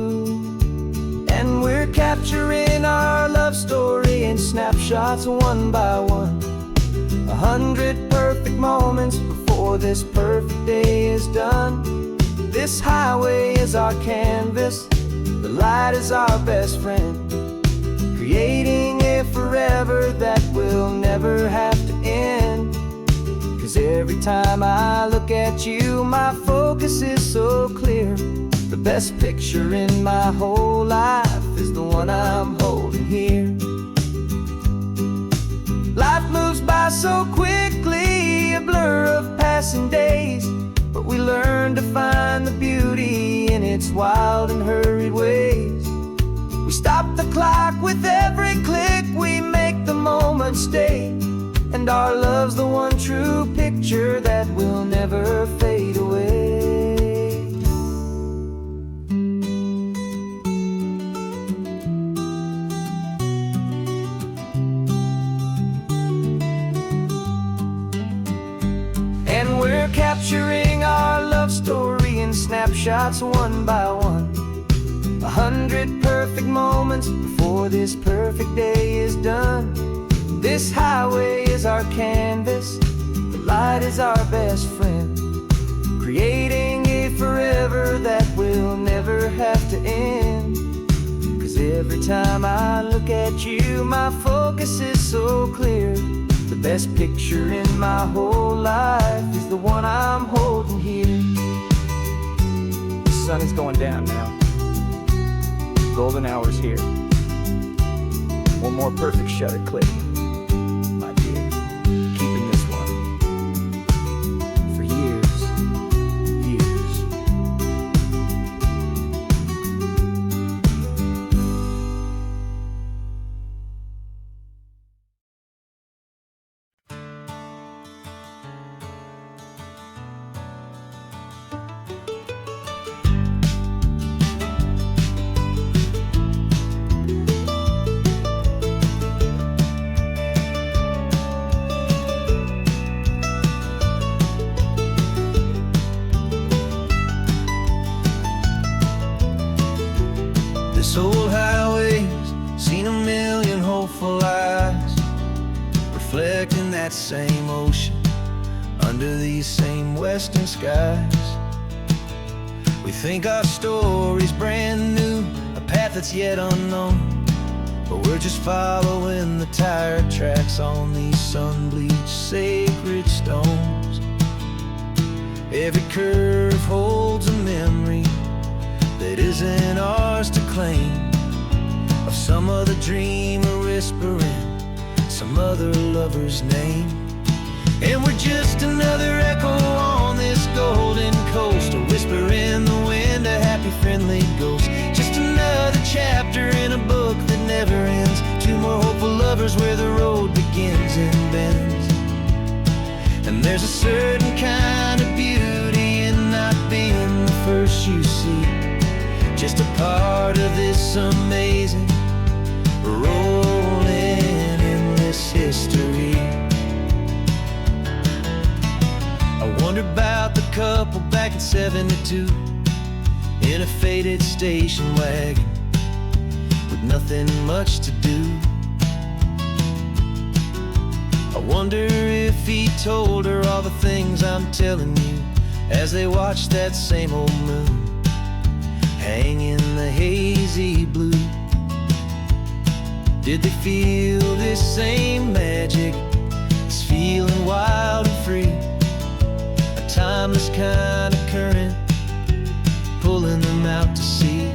And we're capturing our love story in snapshots one by one. 100 perfect moments before this perfect day is done. This highway is our canvas, the light is our best friend, creating a forever that will never have to end. 'Cause every time I look at you, my focus is so clear. The best picture in my whole life is the one I'm holding here. Life moves by so quickly, a blur of passing days, but we learn to find the beauty in its wild and hurried ways. We stop the clock with every click, we make the moment stay, and our love's the one true picture that will never fade away. And we're capturing our love story in snapshots one by one. 100 perfect moments before this perfect day is done. This highway is our canvas, the light is our best friend, creating a forever that will never have to end. 'Cause every time I look at you, my focus is so clear. The best picture in my whole life is the one I'm holding here. The sun is going down now. Golden hour's here. One more perfect shutter click, my dear. Keeping this one for years, years. This old highway's seen a million hopeful eyes, reflecting that same ocean under these same western skies. We think our story's brand new, a path that's yet unknown, but we're just following the tire tracks on these sun-bleached sacred stones. Every curve holds a memory that isn't ours to claim, of some other dreamer whispering some other lover's name. And we're just another echo on this golden coast, friendly ghost. Just another chapter in a book that never ends. Two more hopeful lovers where the road begins and bends. And there's a certain kind of beauty in not being the first you see. Just a part of this amazing rolling endless history. I wonder about the couple back in '72 in a faded station wagon with nothing much to do. I wonder if he told her all the things I'm telling you as they watched that same old moon hang in the hazy blue. Did they feel this same magic, this feeling wild and free? A timeless kind of current pulling them out to sea.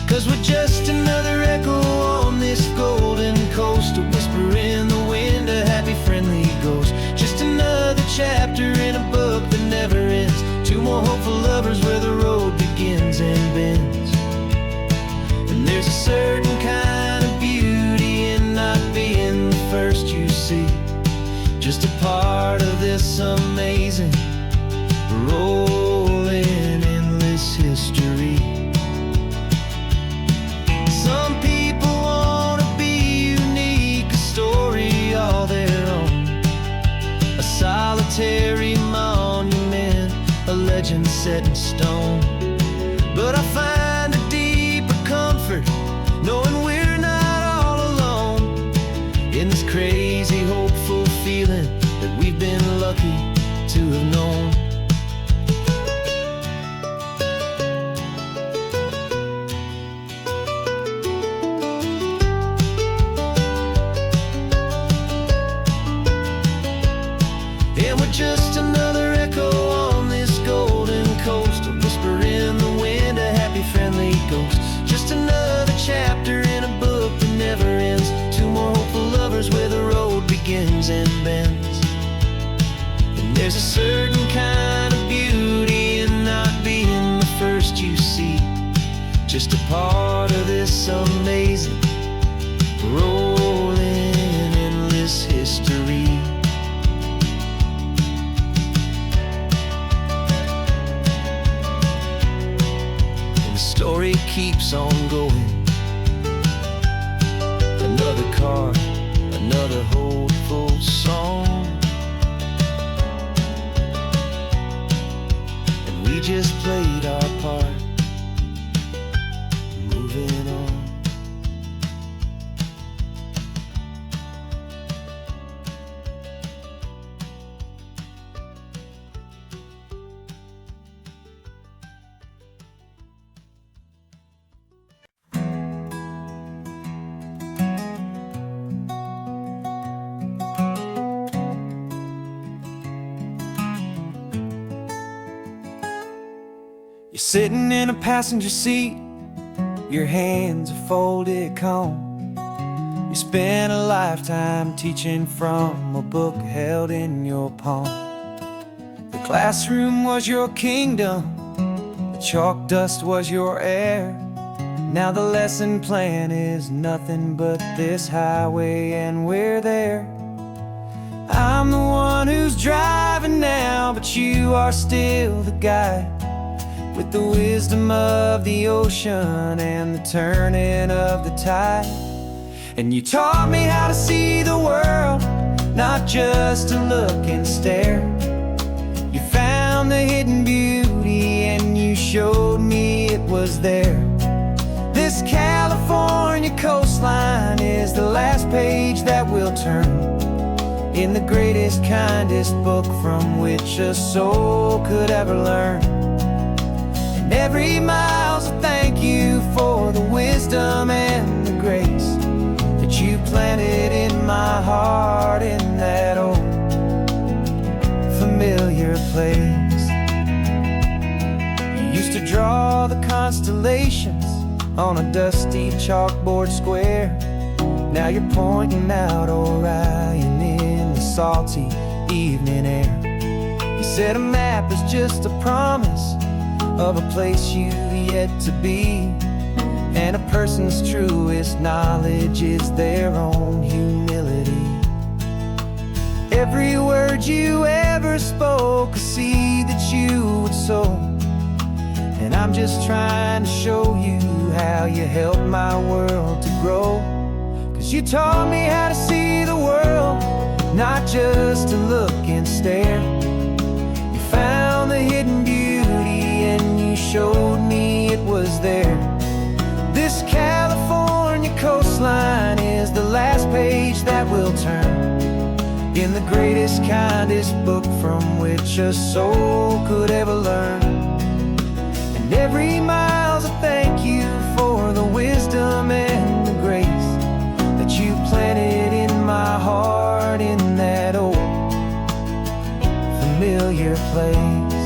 'Cause we're just another echo on this golden coast, a whisper in the wind, a happy friendly ghost. Just another chapter in a book that never ends. Two more hopeful lovers where the road begins and bends. And there's a certain kind of beauty in not being the first you see. Just a part of this amazing rolling endless history. Some people want to be unique, a story all their own, a solitary monument, a legend set in stone. But I find a deeper comfort knowing we're not all alone in this crazy hopeful feeling that we've been lucky to have known. And we're just another echo on this golden coast, a whisper in the wind, a happy friendly ghost. Just another chapter in a book that never ends. Two more hopeful lovers where the road begins and bends. And there's a certain kind of beauty in not being the first you see. Just a part of this amazing rolling endless history. Story keeps on going. Another card, another hopeful song, and we just played our part, moving on. You're sitting in a passenger seat, your hands are folded calm. You spent a lifetime teaching from a book held in your palm. The classroom was your kingdom, the chalk dust was your air. Now the lesson plan is nothing but this highway and we're there. I'm the one who's driving now, but you are still the guide, with the wisdom of the ocean and the turning of the tide. And you taught me how to see the world, not just to look and stare. You found the hidden beauty and you showed me it was there. This California coastline is the last page that we'll turn in the greatest, kindest book from which a soul could ever learn. And every mile's a thank you for the wisdom and the grace that you planted in my heart in that old familiar place. You used to draw the constellations on a dusty chalkboard square. Now you're pointing out Orion in the salty evening air. You said a map is just a promise, of a place you've yet to be. And a person's truest knowledge is their own humility. Every word you ever spoke, a seed that you would sow. And I'm just trying to show you how you helped my world to grow. 'Cause you taught me how to see the world, not just to look and stare. You found the hidden beauty and you showed me it was there. This California coastline is the last page that we'll turn in the greatest, kindest book from which a soul could ever learn. And every mile's a thank you for the wisdom and the grace that you planted in my heart in that old familiar place.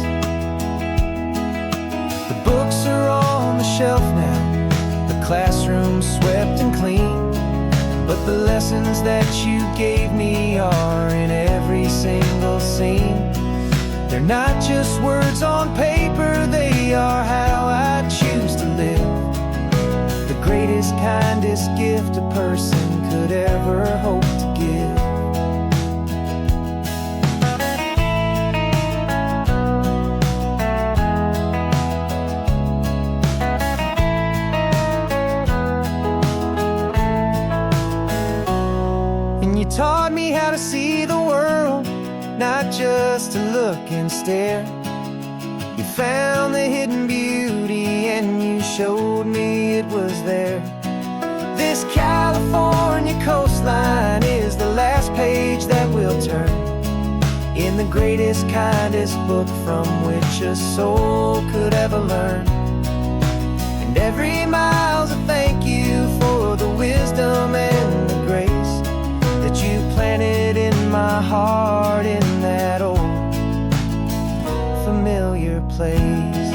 The books are on the shelf now, the classroom swept and clean, but the lessons that you gave me are in every single scene. They're not just words on paper, they are how I choose to live. The greatest, kindest gift a person could ever hope to give. You taught me how to see the world, not just to look and stare. You found the hidden beauty and you showed me it was there. This California coastline is the last page that we'll turn in the greatest, kindest book from which a soul could ever learn. And every mile's a thank you for the wisdom and the grace you planted in my heart in that old familiar place.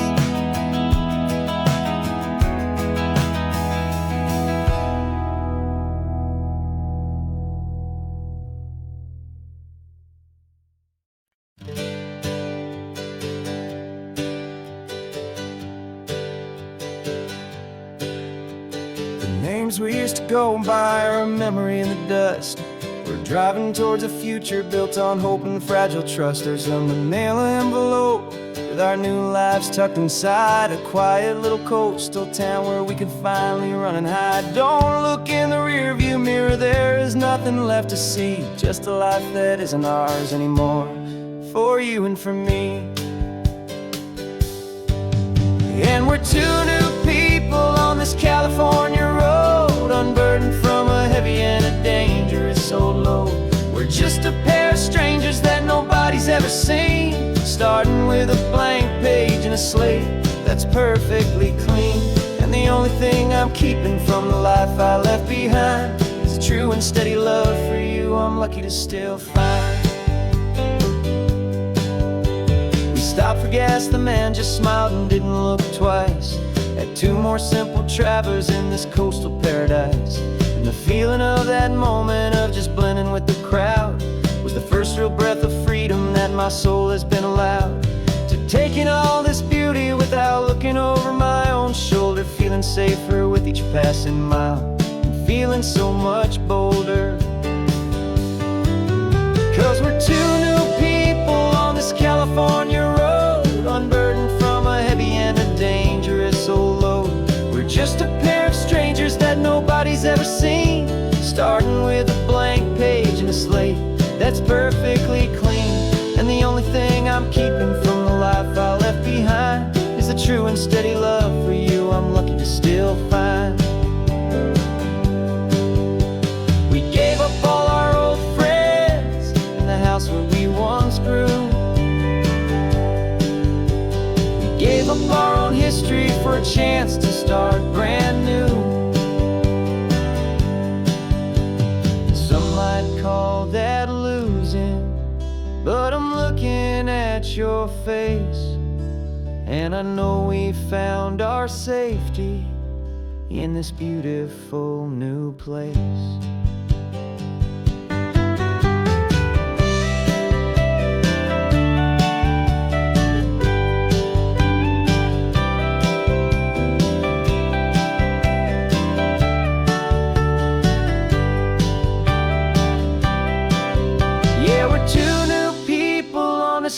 The names we used to go by are a memory in the dust. We're driving towards a future built on hope and fragile trust. There's a manila envelope with our new lives tucked inside, a quiet little coastal town where we can finally run and hide. Don't look in the rearview mirror, there is nothing left to see, just a life that isn't ours anymore, for you and for me. And we're two new people on this California road, unburdened from a heavy and a dangerous old load. We're just a pair of strangers that nobody's ever seen, starting with a blank page and a slate that's perfectly clean. And the only thing I'm keeping from the life I left behind is a true and steady love for you I'm lucky to still find. We stopped for gas, the man just smiled and didn't look twice. Had two more simple travelers in this coastal paradise. And the feeling of that moment of just blending with the crowd was the first real breath of freedom that my soul has been allowed to take in all this beauty without looking over my own shoulder, feeling safer with each passing mile and feeling so much bolder. 'Cause we're two new people on this California road, unburdened from a heavy and a dangerous old load. We're just a pair of strangers that nobody's ever seen, starting with a blank page and a slate that's perfectly clean. And the only thing I'm keeping from the life I left behind is a true and steady love for you I'm lucky to still find. We gave up all our old friends and the house where we once grew. We gave up our own history for a chance to start brand new. Some might call that losing, but I'm looking at your face, and I know we found our safety in this beautiful new place.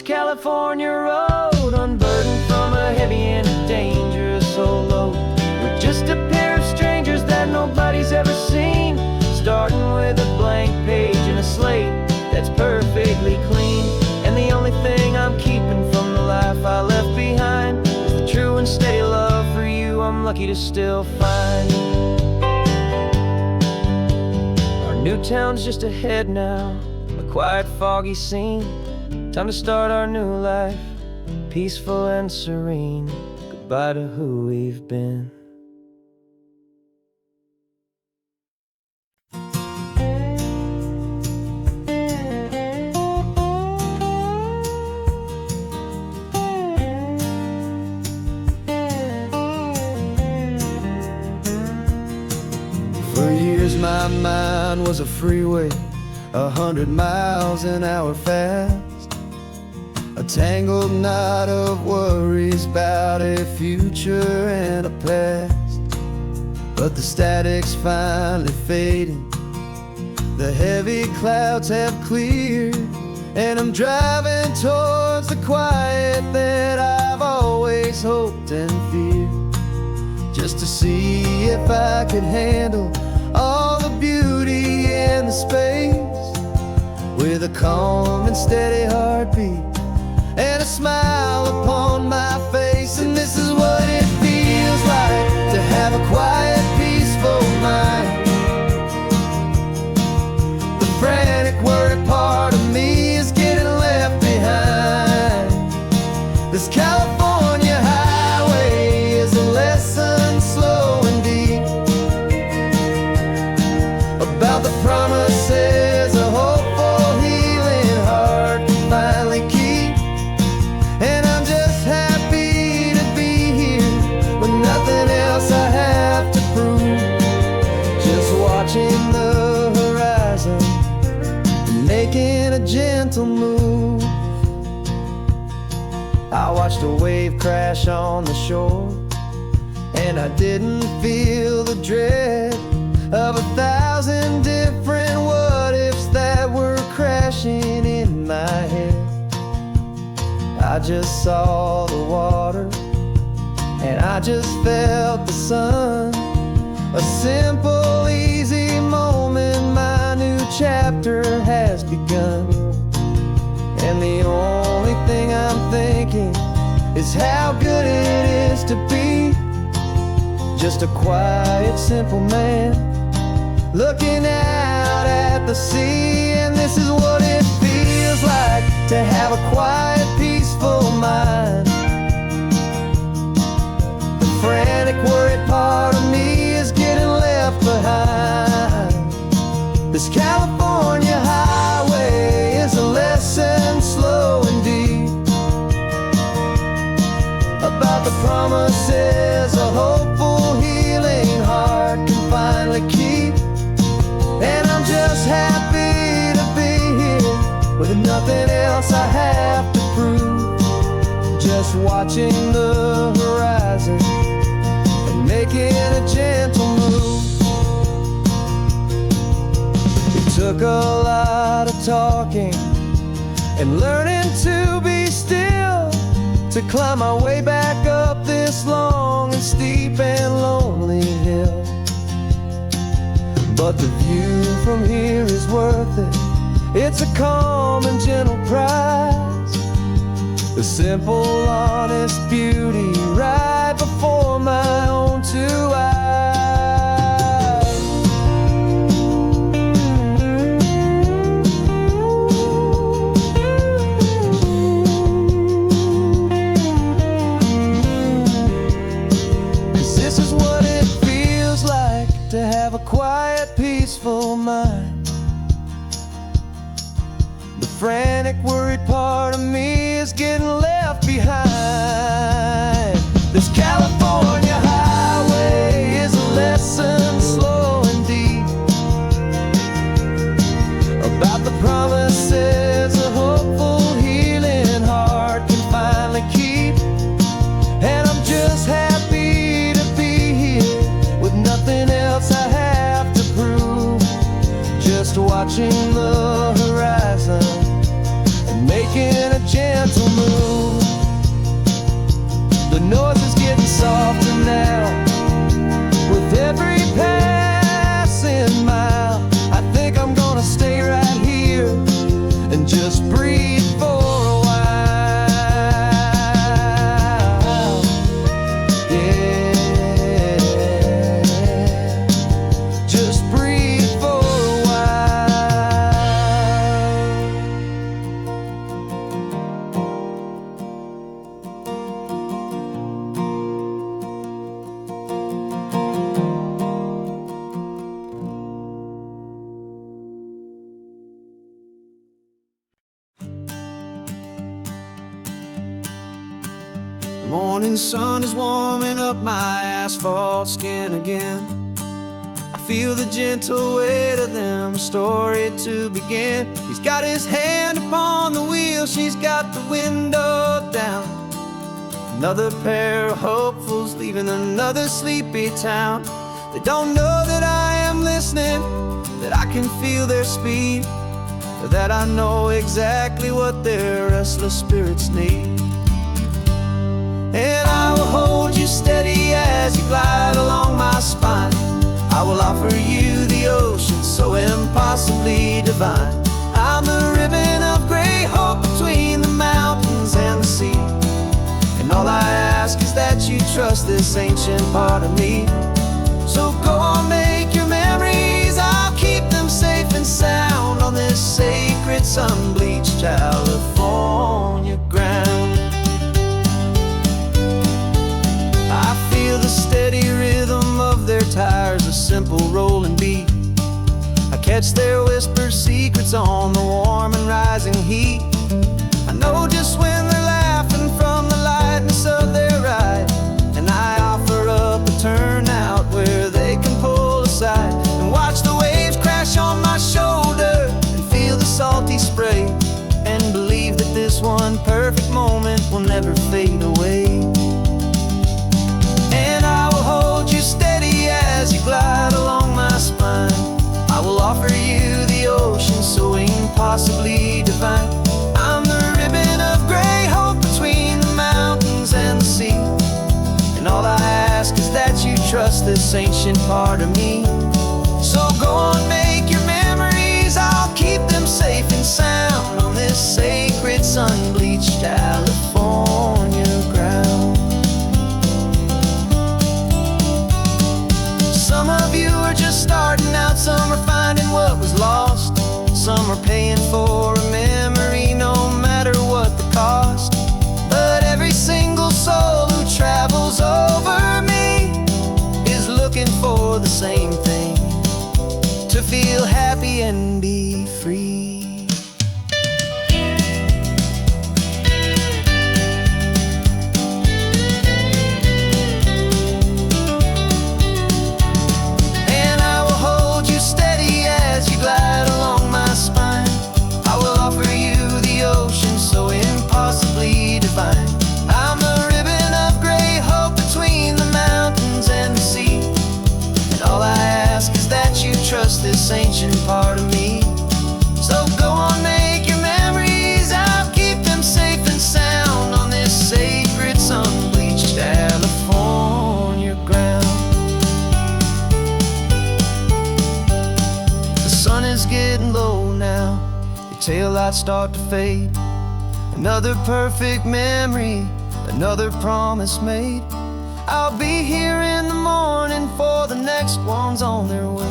California road, unburdened from a heavy and dangerous old load. We're just a pair of strangers that nobody's ever seen, starting with a blank page and a slate that's perfectly clean. And the only thing I'm keeping from the life I left behind is the true and steady love for you I'm lucky to still find. Our new town's just ahead now, a quiet, foggy scene. Time to start our new life, peaceful and serene. Goodbye to who we've been. For years my mind was a freeway, 100 miles an hour fast, a tangled knot of worries about a future and a past. But the static's finally fading, the heavy clouds have cleared, and I'm driving towards the quiet that I've always hoped and feared, just to see if I could handle all the beauty and the space, with a calm and steady heartbeat and a smile upon my face. And this is what it feels like to have a quiet, peaceful mind. The frantic, worried part of me is getting left behind. This California highway is a lesson slow and deep about the promises a hopeful, healing heart can finally keep. And I'm just happy to be here with nothing else I have to prove, just watching the horizon and making a gentle move. I watched a wave crash on the shore, and I didn't feel the dread of 1,000 different what-ifs that were crashing in my head. I just saw the water, and I just felt the sun. A simple, easy moment, my new chapter has begun. And the only thing I'm thinking is how good it is to be just a quiet, simple man looking out at the sea. And this is what it feels like to have a quiet, peaceful mind. The frantic, worried part of me is getting left behind. This California highway is a lesson slow and deep about the promises a hopeful, healing heart can finally keep. And I'm just happy to be here with nothing else I have to prove, just watching the horizon and making a gentle move. It took a lot of talking and learning to be still to climb my way back up this long and steep and lonely hill. But the view from here is worth it. It's a calm and gentle prize, the simple, honest beauty right before my own two eyes. This is what it feels like to have a quiet, peaceful mind. The frantic, worried part of me is getting left behind. This California highway is a lesson slow and deep about the promises a hopeful, healing heart can finally keep. And I'm just happy to be here with nothing else I have to prove, just watching the horizon and making a gentle Just breathe for a while. Yeah, just breathe for a The morning sun is warming up my asphalt skin again. I feel the gentle weight of them, a story to begin. He's got his hand upon the wheel, she's got the window down. Another pair of hopefuls leaving another sleepy town. They don't know that I am listening, that I can feel their speed, or that I know exactly what their restless spirits need. And I will hold you steady as you glide along my spine. I will offer you the ocean so impossibly divine. I'm the ribbon of gray hope between the mountains and the sea. And all I ask is that you trust this ancient part of me. So go on, make your memories, I'll keep them safe and sound on this sacred sun-bleached California ground. I feel the steady rhythm of their tires, a simple rolling beat. I catch their whispered secrets on the warm and rising heat. I know just when they're laughing from the lightness of their ride, and I offer up a turnout where they can pull aside and watch the waves crash on my shoulder and feel the salty spray, and believe that this one perfect moment will never fade away. And I will hold you steady as you glide along my spine. I will offer you the ocean so impossibly divine. I'm the ribbon of gray hope between the mountains and the sea. And all I ask is that you trust this ancient part of me. So go on, make your memories, I'll keep them safe and sound on this sacred sun-bleached California ground. Some of you are just starting out, some are finding what was lost, some are paying for a memory no matter what the cost. But every single soul who travels over me is looking for the same thing, to feel happy and be free. And I will hold you steady as you glide along my spine. I will offer you the ocean so impossibly divine. I'm the ribbon of gray hope between the mountains and the sea. And all I ask is that you trust this ancient part of me. So go on, make your memories, I'll keep them safe and sound on this sacred sun-bleached California ground. The sun is getting low now, your taillights start to fade. Another perfect memory, another promise made. I'll be here in the morning for the next ones on their way.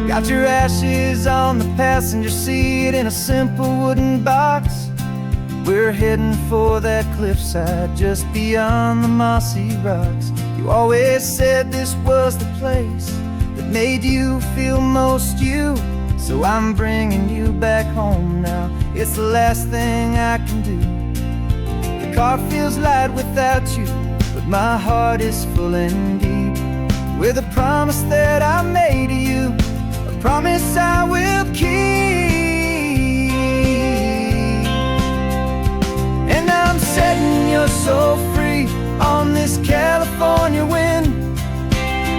Got your ashes on the passenger seat in a simple wooden box. We're heading for that cliffside just beyond the mossy rocks. You always said this was the place that made you feel most you. So I'm bringing you back home now, it's the last thing I can do. The car feels light without you, but my heart is full and deep with a promise that I made to you, a promise I will keep. And I'm setting your soul free on this California wind,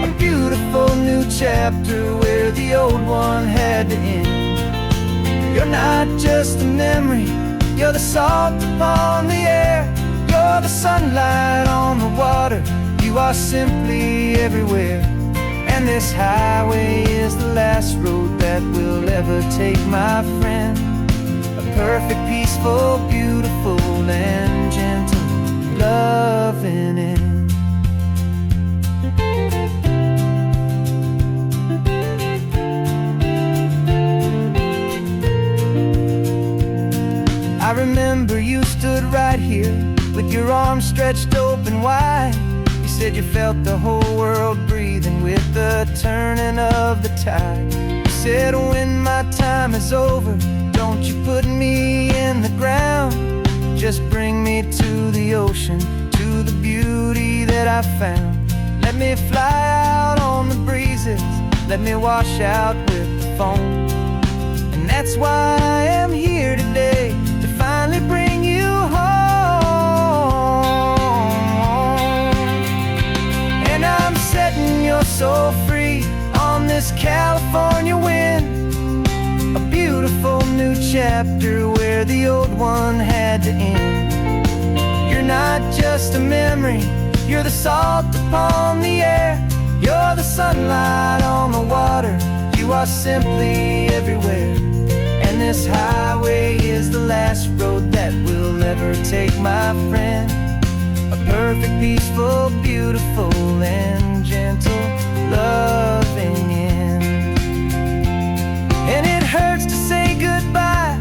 a beautiful new chapter where the old one had to end. You're not just a memory, you're the salt upon the air. You're the sunlight on the water, you are simply everywhere. And this highway is the last road that we'll ever take, my friend. A perfect, peaceful, beautiful, and gentle, loving end. I remember you stood right here with your arms stretched open wide. You said you felt the whole world breathing with the turning of the tide. You said, when my time is over, don't you put me in the ground. Just bring me to the ocean, to the beauty that I found. Let me fly out on the breezes, let me wash out with the foam. And that's why I am here today, to finally bring you home. And I'm setting your soul free on this California wind. A beautiful new chapter where the old one had to end. You're not just a memory, you're the salt upon the air. You're the sunlight on the water, you are simply everywhere. And this highway is the last road that we'll ever take, my friend. A perfect, peaceful, beautiful, and gentle, loving end. And it hurts to say goodbye,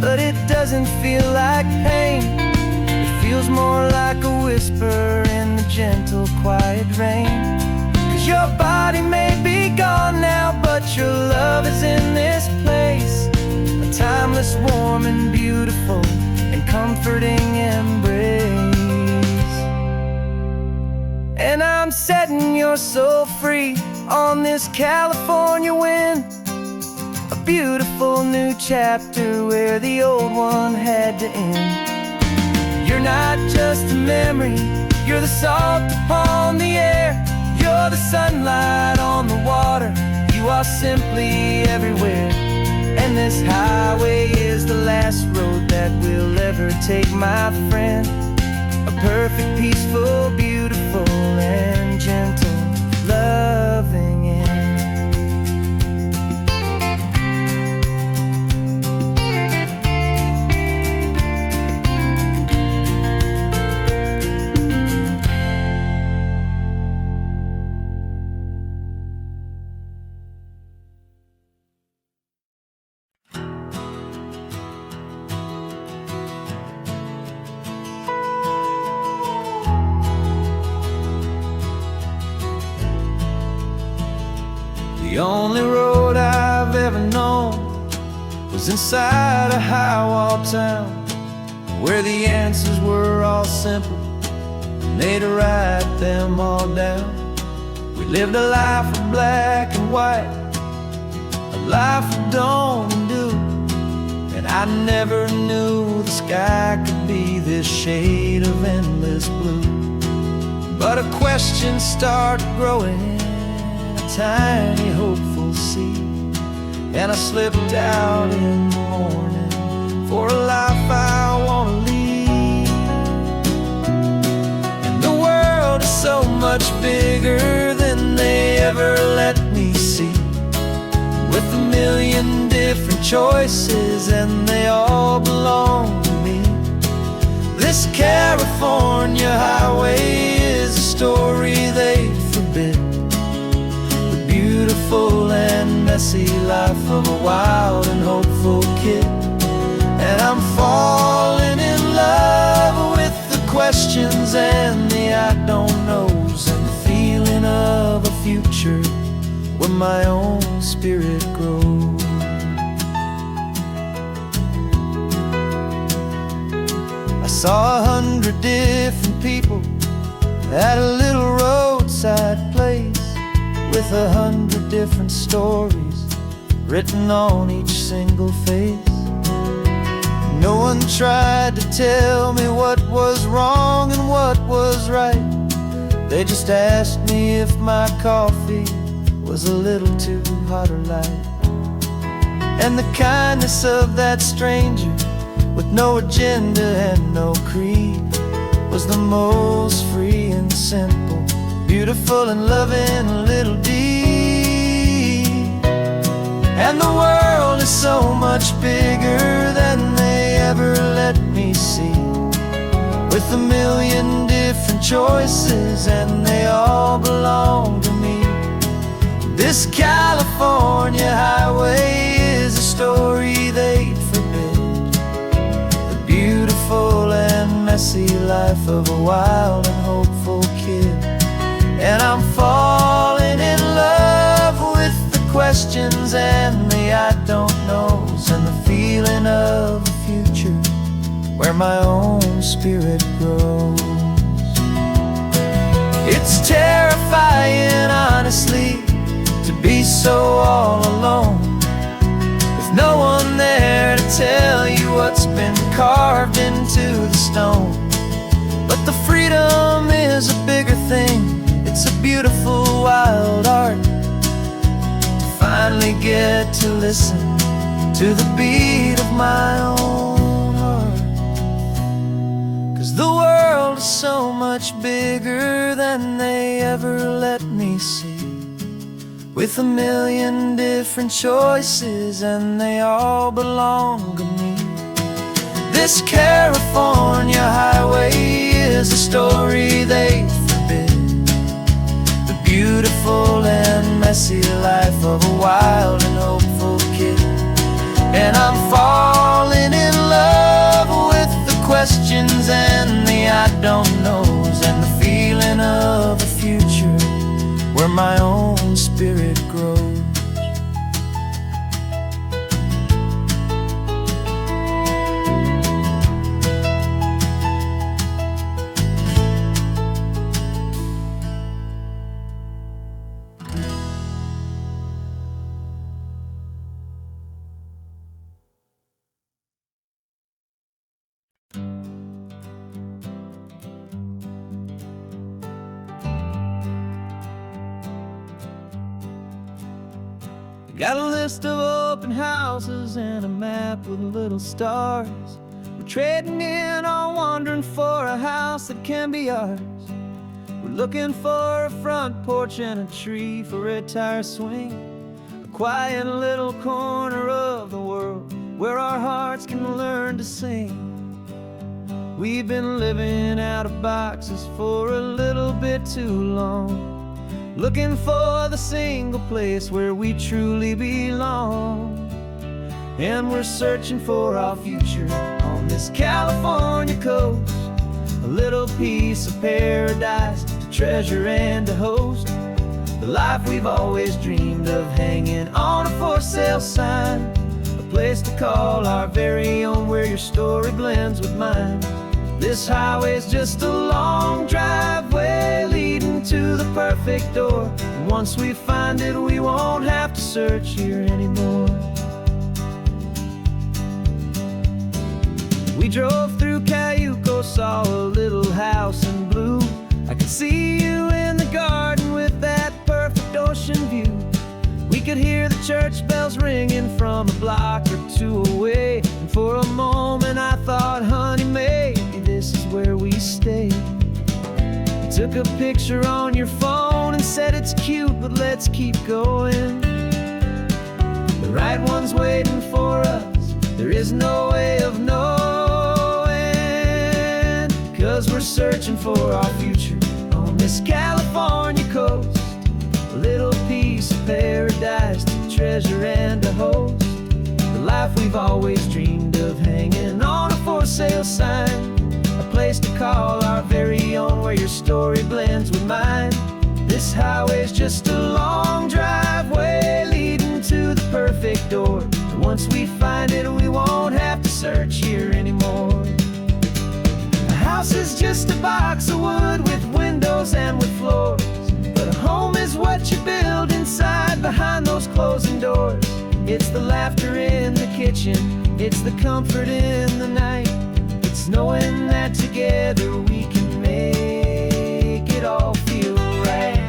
but it doesn't feel like pain. It feels more like a whisper in the gentle, quiet rain. 'Cause your body may be gone now, but your love is in this place. A timeless, warm, and beautiful, and comforting embrace. And I'm setting your soul free on this California wind. A beautiful new chapter where the old one had to end. You're not just a memory, you're the salt upon the air. You're the sunlight on the water, you are simply everywhere. And this highway is the last road that we'll ever take, my friend. A perfect, peaceful, beautiful, and gentle, loving end. The only road I've ever known was inside a high-wall town, where the answers were all simple, and they'd write them all down. We lived a life of black and white, a life of dawn and dew, and I never knew the sky could be this shade of endless blue. But a question started growing, tiny hopeful seed, and I slipped out in the morning for a life I want to lead. And the world is so much bigger than they ever let me see, with a million different choices and they all belong to me. This California highway is a story they forbid, beautiful and messy life of a wild and hopeful kid. And I'm falling in love with the questions and the I don't knows, and the feeling of a future where my own spirit grows. I saw 100 different people at a little roadside place, with 100 different stories written on each single face. No one tried to tell me what was wrong and what was right. They just asked me if my coffee was a little too hot or light. and the kindness of that stranger, with no agenda and no creed, was the most free and simple, beautiful and loving little deed. And the world is so much bigger than they ever let me see, with a million different choices and they all belong to me. This California highway is a story they'd forbid, the beautiful and messy life of a wild and hopeful kid. And I'm falling in love with the questions and the I don't knows, and the feeling of a future where my own spirit grows. It's terrifying, honestly, to be so all alone, with no one there to tell you what's been carved into the stone. But the freedom is a bigger thing, it's a beautiful wild art, to finally get to listen to the beat of my own heart. 'Cause the world is so much bigger than they ever let me see, with a million different choices and they all belong to me. This California highway is a story they forbid, the beautiful and messy life of a wild and hopeful kid. And I'm falling in love with the questions and the I don't knows, and the feeling of a future where my own spirit grows. Got a list of open houses and a map with little stars. We're trading in on wandering for a house that can be ours. We're looking for a front porch and a tree for a tire swing, a quiet little corner of the world where our hearts can learn to sing. We've been living out of boxes for a little bit too long, looking for the single place where we truly belong. And we're searching for our future on this California coast, a little piece of paradise to treasure and to host, the life we've always dreamed of, hanging on a for sale sign, a place to call our very own where your story blends with mine. This highway's just a long driveway leading to the perfect door, and once we find it we won't have to search here anymore. We drove through Cayuco, saw a little house in blue. I could see you in the garden with that perfect ocean view. We could hear the church bells ringing from a block or two away, and for a moment I thought, honey, maybe this is where we stay. You took a picture on your phone and said it's cute, but let's keep going. The right one's waiting for us, there is no way of knowing, 'cause we're searching for our future on this California coast, a little piece of paradise to treasure and to host, the life we've always dreamed of, hanging on a for sale sign, a place to call our very own where your story blends with mine. This highway's just a long driveway leading to the perfect door, and once we find it we won't have to search here anymore. A house is just a box of wood with windows and with floors, but a home is what you build inside behind those closing doors. It's the laughter in the kitchen, it's the comfort in the night, it's knowing that together we can make it all feel right.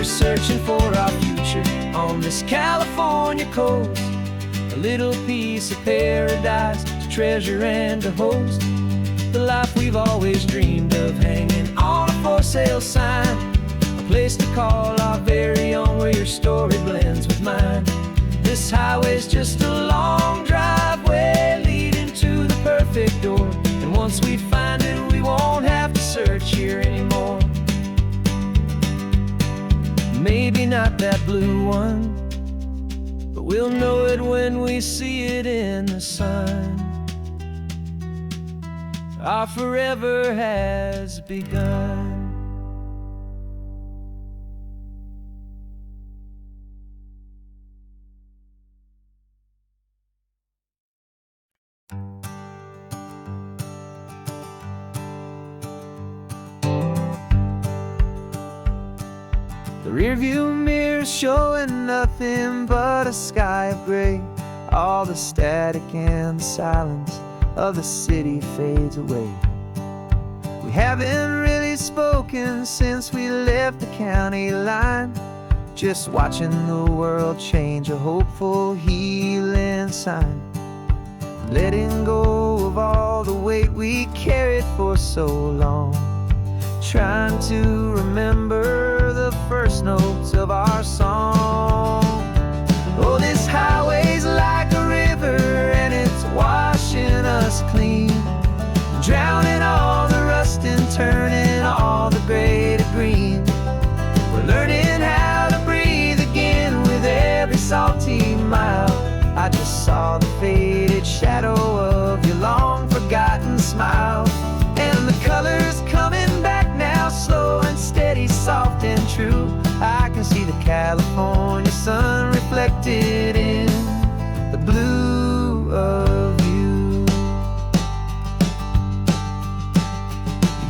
we're searching for our future on this California coast. A little piece of paradise to treasure and to host. The life we've always dreamed of, hanging on a for sale sign. A place to call our very own, where your story blends with mine. This highway's just a long driveway leading to the perfect door. And once we find it, we won't have to search here anymore. Maybe not that blue one, but we'll know it when we see it in the sun. Our forever has begun. The rearview mirror's showing nothing but a sky of gray. All the static and the silence of the city fades away. We haven't really spoken since we left the county line. Just watching the world change, a hopeful healing sign. Letting go of all the weight we carried for so long. Trying to remember the first notes of our song. Oh, this highway's like a river and it's washing us clean, drowning all the rust and turning all the gray to green. We're learning how to breathe again with every salty mile. I just saw the faded shadow of your long forgotten smile. And the colors coming back now, slow and steady, soft and true. I can see the California sun reflected in the blue of you.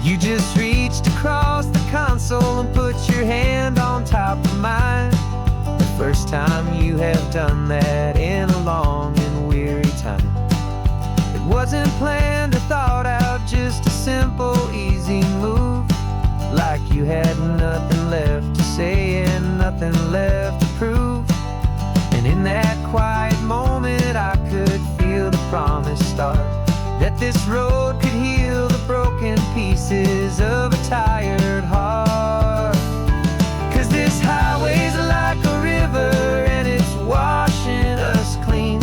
You just reached across the console and put your hand on top of mine. The first time you have done that in a long and weary time. It wasn't planned or thought out, just a simple, easy move. Like you had nothing left to say and nothing left to prove. And in that quiet moment I could feel the promise start, that this road could heal the broken pieces of a tired heart. 'Cause this highway's like a river and it's washing us clean,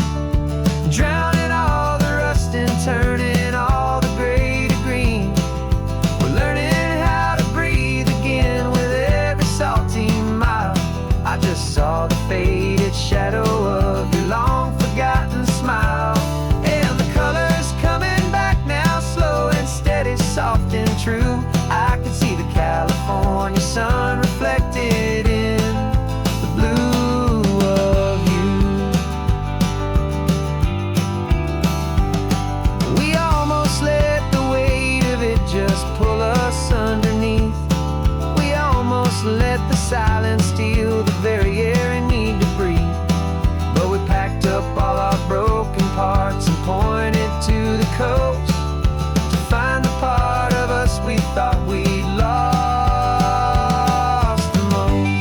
drowning all the rust and turning all the gray to green. We're learning how to breathe again with every salty mile. I just saw the faded shadow of your long forgotten smile. And the colors coming back now, slow and steady, soft and true. I can see the California sun reflected in the blue of you. We almost let the weight of it just pull us underneath. We almost let the silence steal the very air we need to breathe. But we packed up all our broken parts and pointed to the coast to find the part of us we thought we'd lost the most.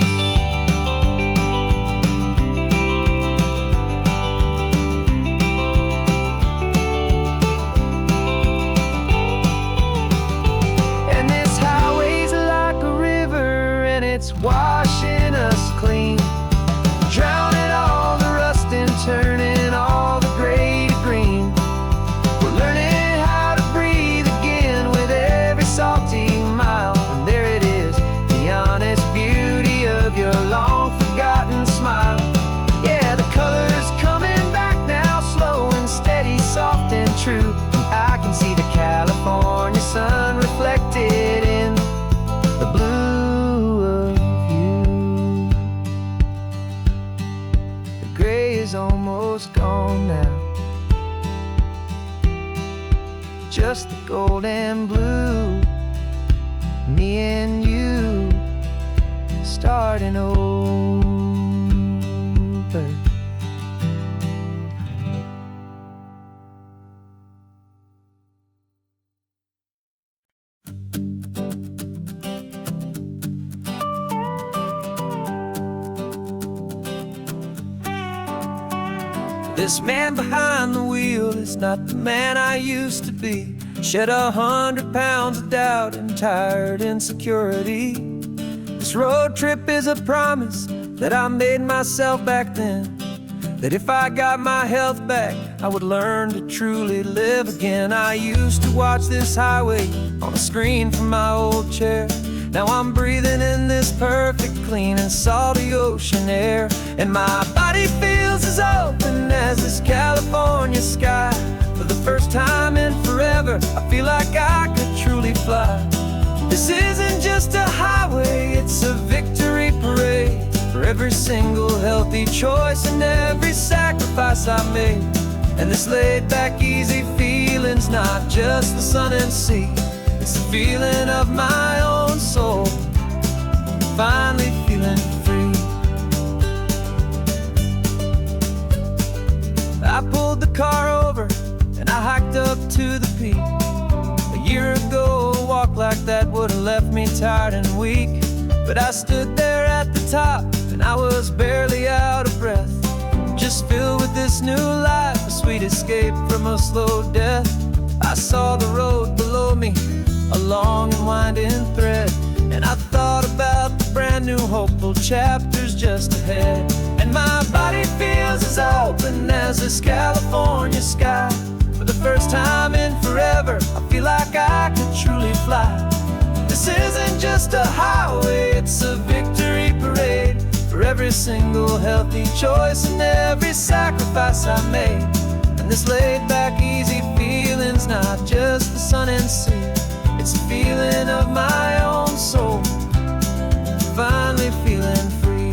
And this highway's like a river and it's washing us clean, drowning all the rust and turning all the gray to green. We're learning how to breathe again with every salty mile. And there it is, the honest beauty of your long forgotten smile. Yeah, the colors coming back now, slow and steady, soft and true. I can see the California sun reflected in the blue of you. The gray is almost gone now, just the gold and blue. Me and you starting over. This man behind the wheel is not the man I used to be. Shed 100 pounds of doubt and tired insecurity. This road trip is a promise that I made myself back then, that if I got my health back, I would learn to truly live again. I used to watch this highway on a screen from my old chair. Now I'm breathing in this perfect, clean and salty ocean air. And my body feels as open as this California sky. For the first time in forever, I feel like I could truly fly. This isn't just a highway, it's a victory parade. For every single healthy choice and every sacrifice I made. And this laid back easy feeling's not just the sun and sea, it's the feeling of my own soul, finally feeling free. I pulled the car over and I hiked up to the peak. A year ago, a walk like that would have left me tired and weak. But I stood there at the top and I was barely out of breath, just filled with this new life, a sweet escape from a slow death. I saw the road below me, a long and winding thread, and I thought about the brand new hopeful chapters just ahead. And my body feels as open as this California sky. For the first time in forever, I feel like I could truly fly. This isn't just a highway, it's a victory parade. For every single healthy choice and every sacrifice I made. And this laid back easy feeling's not just the sun and sea, it's a feeling of my own soul, finally feeling free.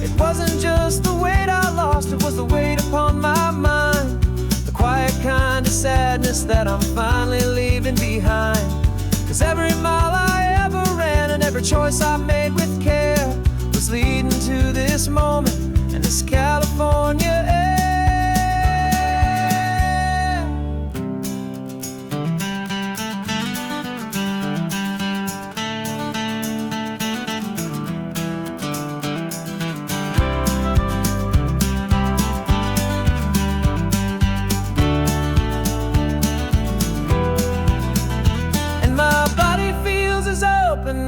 It wasn't just the weight I lost, it was the weight upon my mind. The quiet kind of sadness that I'm finally leaving behind. 'Cause every mile I ever ran and every choice I made with care was leading to this moment and this California air.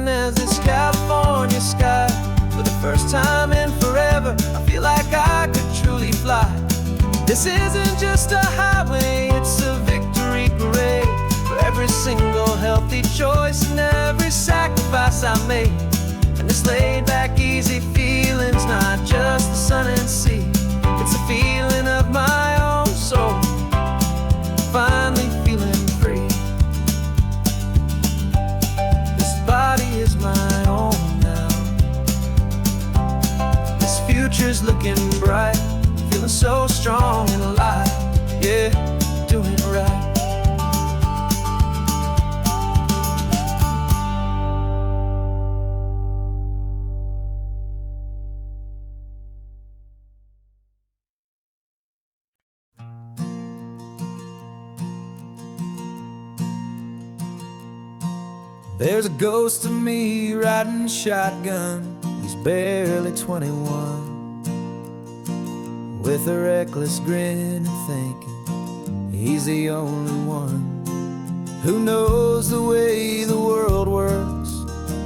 As this California sky. For the first time in forever, I feel like I could truly fly. This isn't just a highway, it's a victory parade. For every single healthy choice and every sacrifice I made. And this laid back easy feeling's not just the sun and sea, it's a feeling of my own soul, finally feeling free. Body is my own now. This future's looking bright, feeling so strong and alive. Yeah, doing it right. There's a ghost of me riding shotgun. He's barely 21, with a reckless grin and thinking he's the only one who knows the way the world works,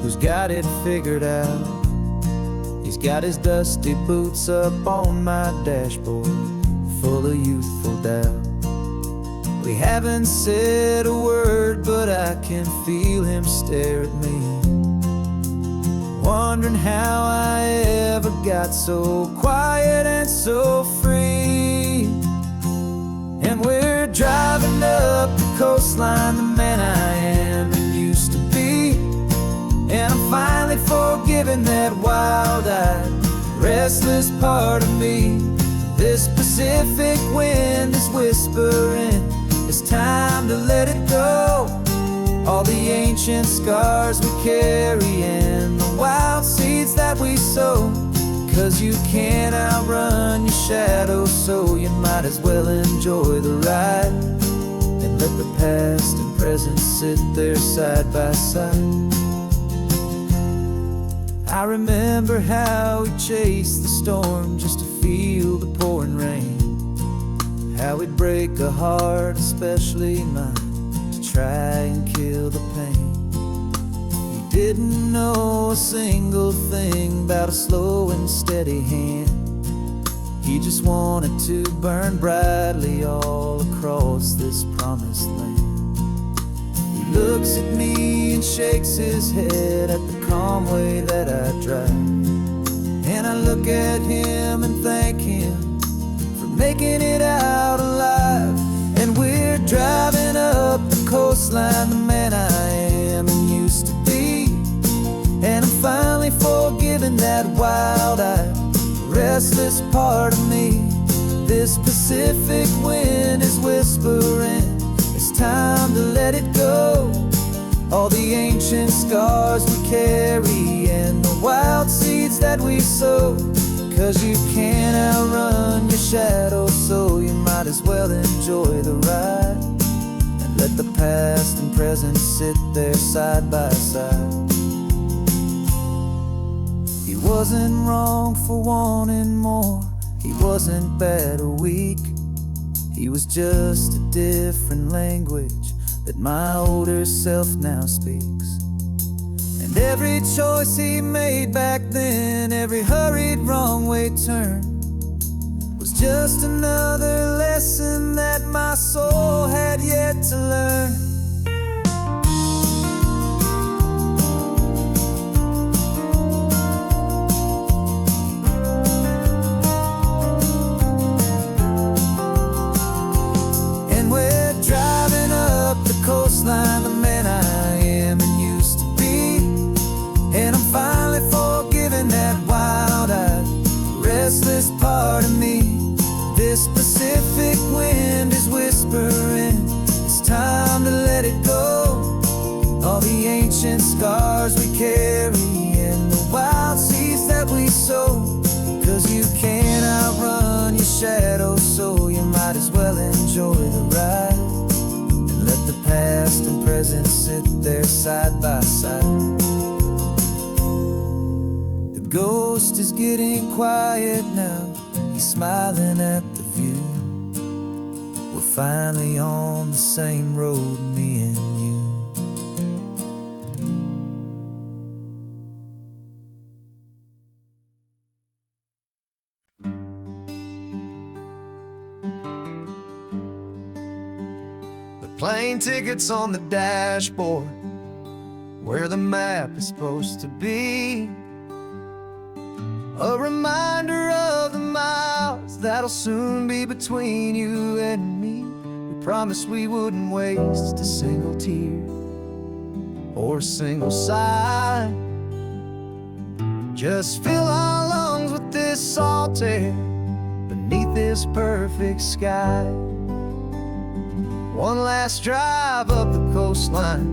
who's got it figured out. He's got his dusty boots up on my dashboard, full of youthful doubt. We haven't said a word, but I can feel him stare at me, wondering how I ever got so quiet and so free. And we're driving up the coastline, the man I am and used to be. And I'm finally forgiving that wild-eyed, restless part of me. This Pacific wind is whispering, it's time to let it go. All the ancient scars we carry and the wild seeds that we sow. 'Cause you can't outrun your shadow, so you might as well enjoy the ride and let the past and present sit there side by side. I remember how we chased the storm just to feel the pouring rain, how we'd break a heart, especially mine, to try and kill the pain. He didn't know a single thing about a slow and steady hand. He just wanted to burn brightly all across this promised land. He looks at me and shakes his head at the calm way that I drive, and I look at him and thank him for making it out alive. And we're driving up the coastline, the man I am and used to be, and I'm finally forgiving that wild-eyed, restless part of me. This Pacific wind is whispering, it's time to let it go. All the ancient scars we carry and the wild seeds that we sow. 'Cause you can't outrun your shadow, so you might as well enjoy the ride, and let the past and present sit there side by side. He wasn't wrong for wanting more, he wasn't bad or weak. He was just a different language that my older self now speaks. And every choice he made back then, every hurried wrong way turn, was just another lesson that my soul had yet to learn. Coastline, the man I am and used to be, and I'm finally forgiving that wild-eyed, restless part of me. This Pacific wind is whispering, it's time to let it go. All the ancient scars we carry and the wild seeds that we sow. 'Cause you can't outrun your shadow, so you might as well enjoy the ride, let the past and present sit there side by side. The ghost is getting quiet now, he's smiling at the view. We're finally on the same road, me and you. Plane tickets on the dashboard, where the map is supposed to be. A reminder of the miles that'll soon be between you and me. We promised we wouldn't waste a single tear or a single sigh. Just fill our lungs with this salt air beneath this perfect sky. One last drive up the coastline,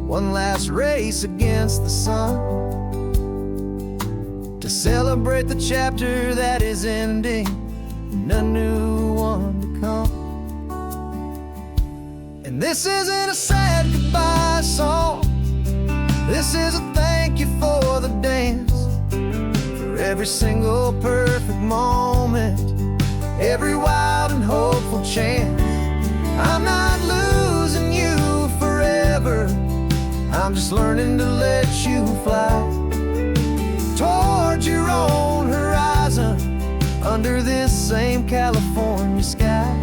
one last race against the sun, to celebrate the chapter that is ending and a new one to come. And this isn't a sad goodbye song, this is a thank you for the dance, for every single perfect moment, every wild and hopeful chance. I'm not losing you forever, I'm just learning to let you fly towards your own horizon, under this same California sky.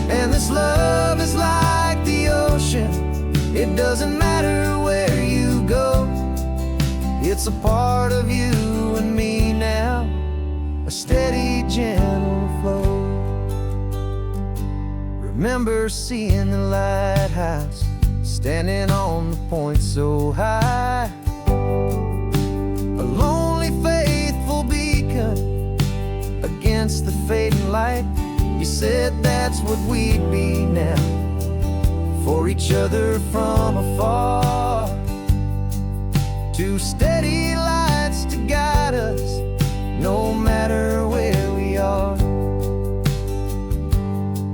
And this love is like the ocean, it doesn't matter where you go, it's a part of you and me now, a steady, gentle flow. Remember seeing the lighthouse, standing on the point so high, a lonely, faithful beacon against the fading light. You said that's what we'd be now, for each other from afar. Two steady lights to guide us, no matter where we are.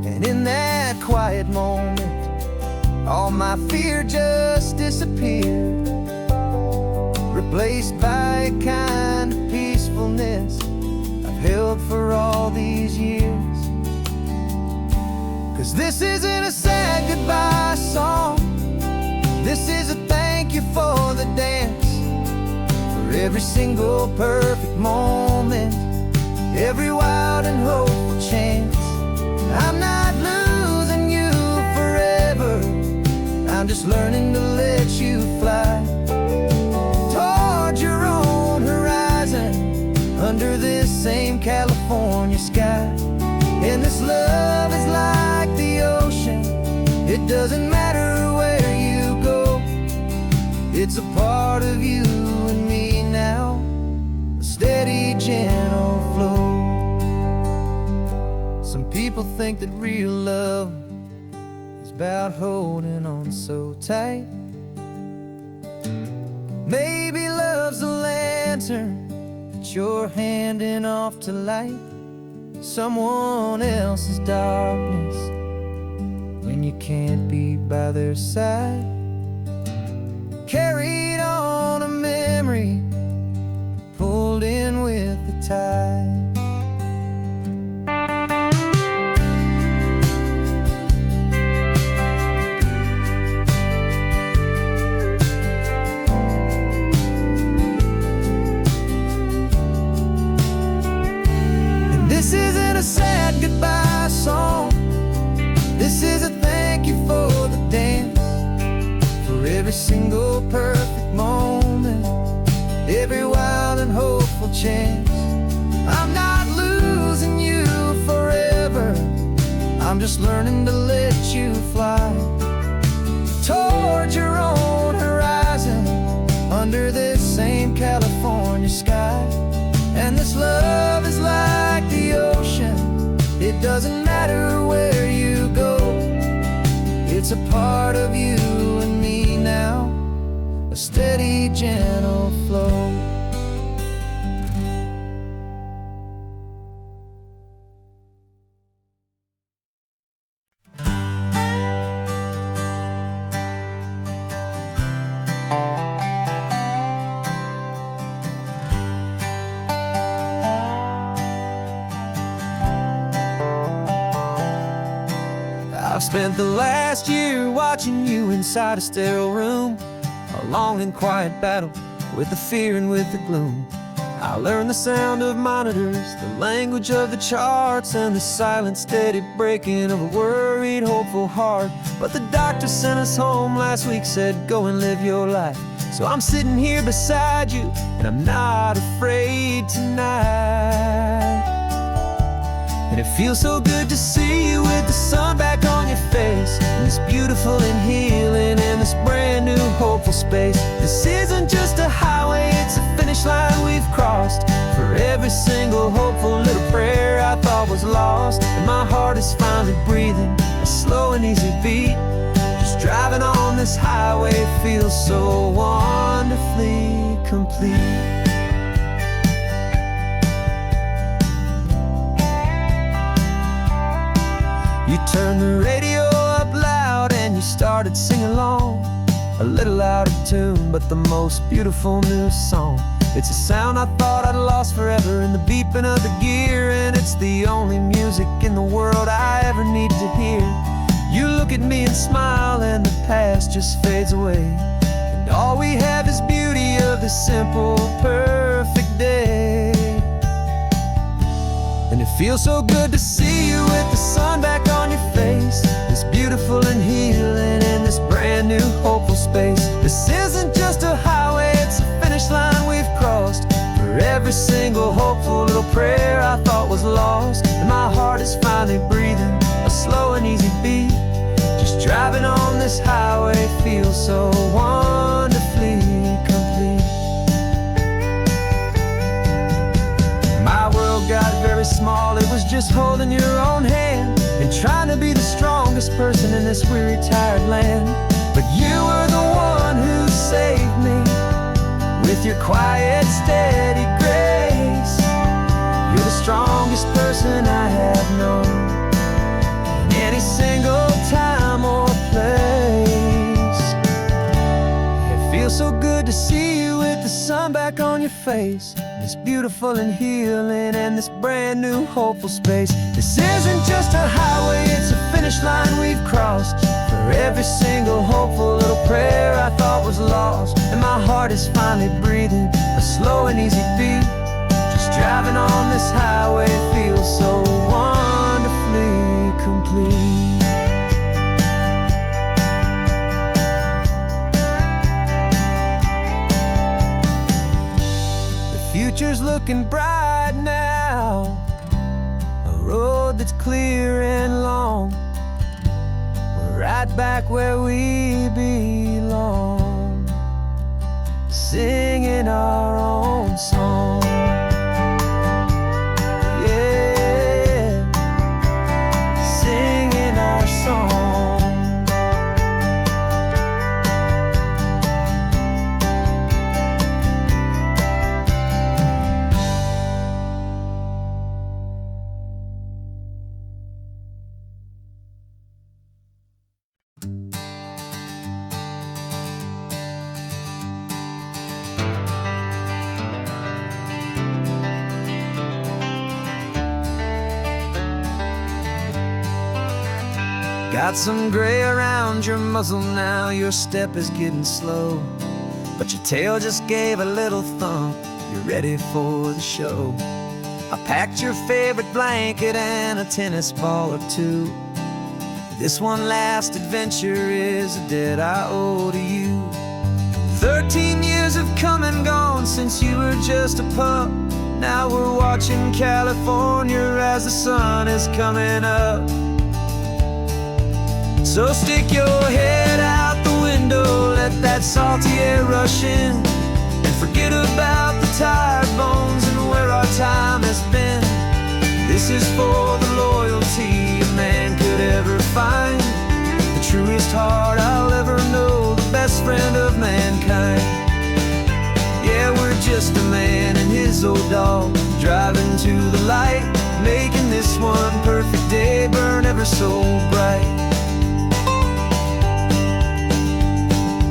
And in that quiet moment, all my fear just disappeared, replaced by a kind of peacefulness I've held for all these years. 'Cause this isn't a sad goodbye song, this is a thank you for the dance, for every single perfect moment, every wild and hopeful chance. I'm not losing you forever, I'm just learning to let you fly towards your own horizon, under this same California sky. And this love is like the ocean, it doesn't matter where you go, it's a part of you and me now, a steady, gentle flow. Some people think that real love is about holding on so tight. Maybe love's a lantern that you're handing off to light someone else's darkness when you can't be by their side. Carried on a memory, pulled in with the tide. This isn't a sad goodbye song, this is a thank you for the dance, for every single perfect moment, every wild and hopeful chance. I'm not losing you forever, I'm just learning to let you fly towards your own horizon, under this same California sky. And this love is like the ocean, it doesn't matter where you go, it's a part of you and me now, a steady, gentle flow. I've spent the last year watching you inside a sterile room, a long and quiet battle with the fear and with the gloom. I learned the sound of monitors, the language of the charts, and the silent, steady breaking of a worried, hopeful heart. But the doctor sent us home last week, said go and live your life. So I'm sitting here beside you, and I'm not afraid tonight. And it feels so good to see you with the sun back on your face, and this beautiful and healing in this brand new hopeful space. This isn't just a highway, it's a finish line we've crossed, for every single hopeful little prayer I thought was lost. And my heart is finally breathing a slow and easy beat. Just driving on this highway feels so wonderfully complete. You turned the radio up loud and you started singing along, a little out of tune, but the most beautiful new song. It's a sound I thought I'd lost forever in the beeping of the gear, and it's the only music in the world I ever need to hear. You look at me and smile and the past just fades away, and all we have is beauty of this simple, perfect day. And it feels so good to see you with the sun back on your face, this beautiful and healing in this brand new hopeful space. This isn't just a highway, it's a finish line we've crossed, for every single hopeful little prayer I thought was lost. And my heart is finally breathing a slow and easy beat. Just driving on this highway feels so wonderfully complete. My world got very small, it was just holding your own hand and trying to be the strongest person in this weary, tired land. But you were the one who saved me with your quiet, steady grace. You're the strongest person I have known in any single time or place. It feels so good to see you with the sun back on your face. It's beautiful and healing, and this brand new hopeful space. This isn't just a highway, it's a finish line we've crossed. For every single hopeful little prayer I thought was lost. And my heart is finally breathing a slow and easy beat. Just driving on this highway feels so wonderfully complete. Future's looking bright now, a road that's clear and long. We're right back where we belong, singing our own song. Yeah, singing our song. Got some gray around your muzzle now, your step is getting slow, but your tail just gave a little thump, you're ready for the show. I packed your favorite blanket and a tennis ball or two. This one last adventure is a debt I owe to you. 13 years have come and gone since you were just a pup. Now we're watching California as the sun is coming up. So stick your head out the window, let that salty air rush in, and forget about the tired bones and where our time has been. This is for the loyalty a man could ever find, the truest heart I'll ever know, the best friend of mankind. Yeah, we're just a man and his old dog, driving to the light, making this one perfect day burn ever so bright.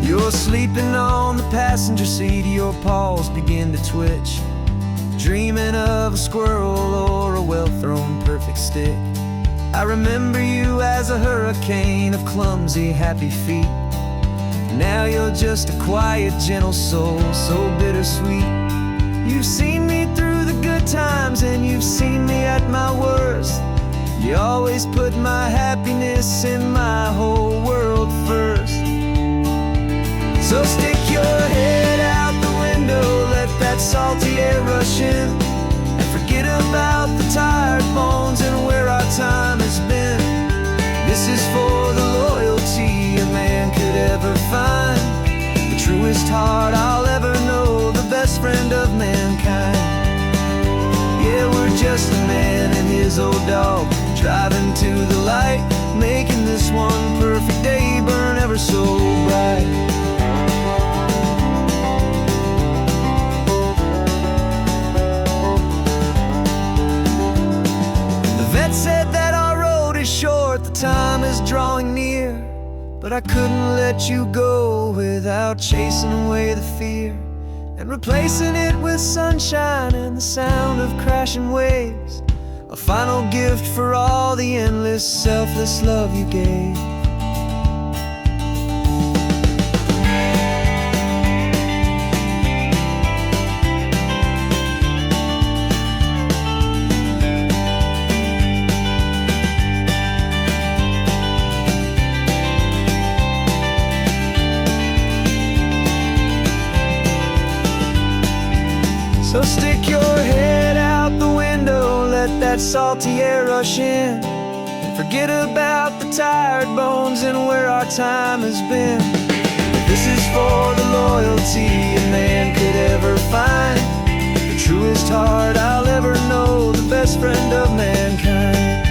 You're sleeping on the passenger seat, your paws begin to twitch, dreaming of a squirrel or a well-thrown perfect stick. I remember you as a hurricane of clumsy, happy feet. Now you're just a quiet, gentle soul, so bittersweet. You've seen me through the good times and you've seen me at my worst. You always put my happiness in my whole world first. So stick your head out the window, let that salty air rush in, and forget about the tired bones and where our time has been. This is for the loyalty a man could ever find, the truest heart I'll ever know, the best friend of mankind. Yeah, we're just a man and his old dog, driving to the light, making this one perfect day burn ever so bright. Said that our road is short, the time is drawing near, but I couldn't let you go without chasing away the fear and replacing it with sunshine and the sound of crashing waves, a final gift for all the endless, selfless love you gave. So stick your head out the window, let that salty air rush in, and forget about the tired bones and where our time has been. This is for the loyalty a man could ever find, the truest heart I'll ever know, the best friend of mankind.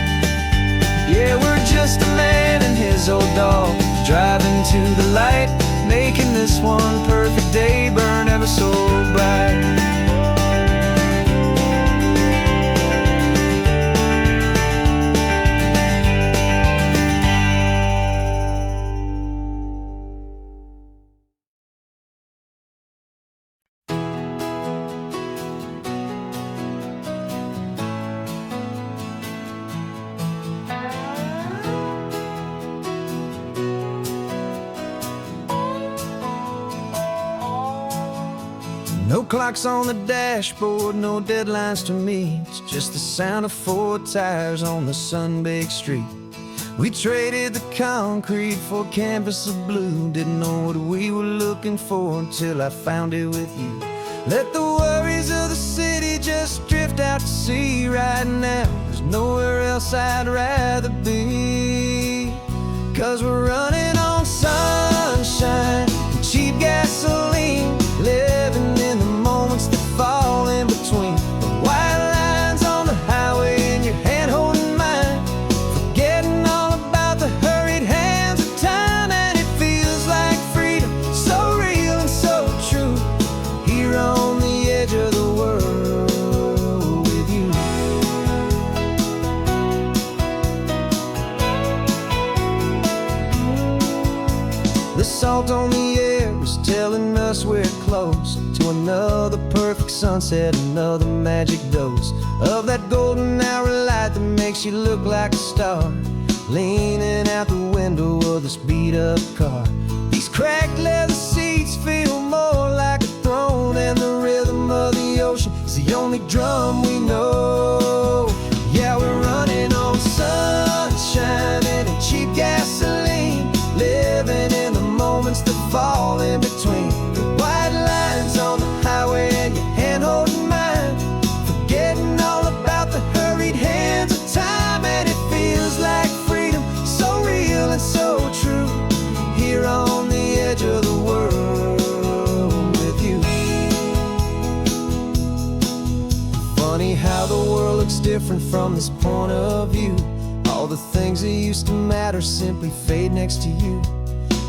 Yeah, we're just a man and his old dog, driving to the light, making this one perfect day burn ever so bright. No clocks on the dashboard, no deadlines to meet. It's just the sound of 4 tires on the sun-baked street. We traded the concrete for a canvas of blue. Didn't know what we were looking for until I found it with you. Let the worries of the city just drift out to sea right now. There's nowhere else I'd rather be. 'Cause we're running on sunshine and cheap gasoline, living in the moments that fall in between. The white lines on the highway and your hand holding mine, forgetting all about the hurried hands of time. And it feels like freedom, so real and so true, here on the edge of the world with you. The salt on the air is telling us we're close to another perfect sunset, another magic dose of that golden hour light that makes you look like a star, leaning out the window of this beat-up car. These cracked leather seats feel more like a throne, and the rhythm of the ocean is the only drum we know. Yeah, we're running on sunshine and cheap gasoline, living in the moments that fall in between. The white lines on the highway and your hand holding mine, forgetting all about the hurried hands of time. And it feels like freedom, so real and so true, here on the edge of the world with you. Funny how the world looks different from this point of view. All the things that used to matter simply fade next to you.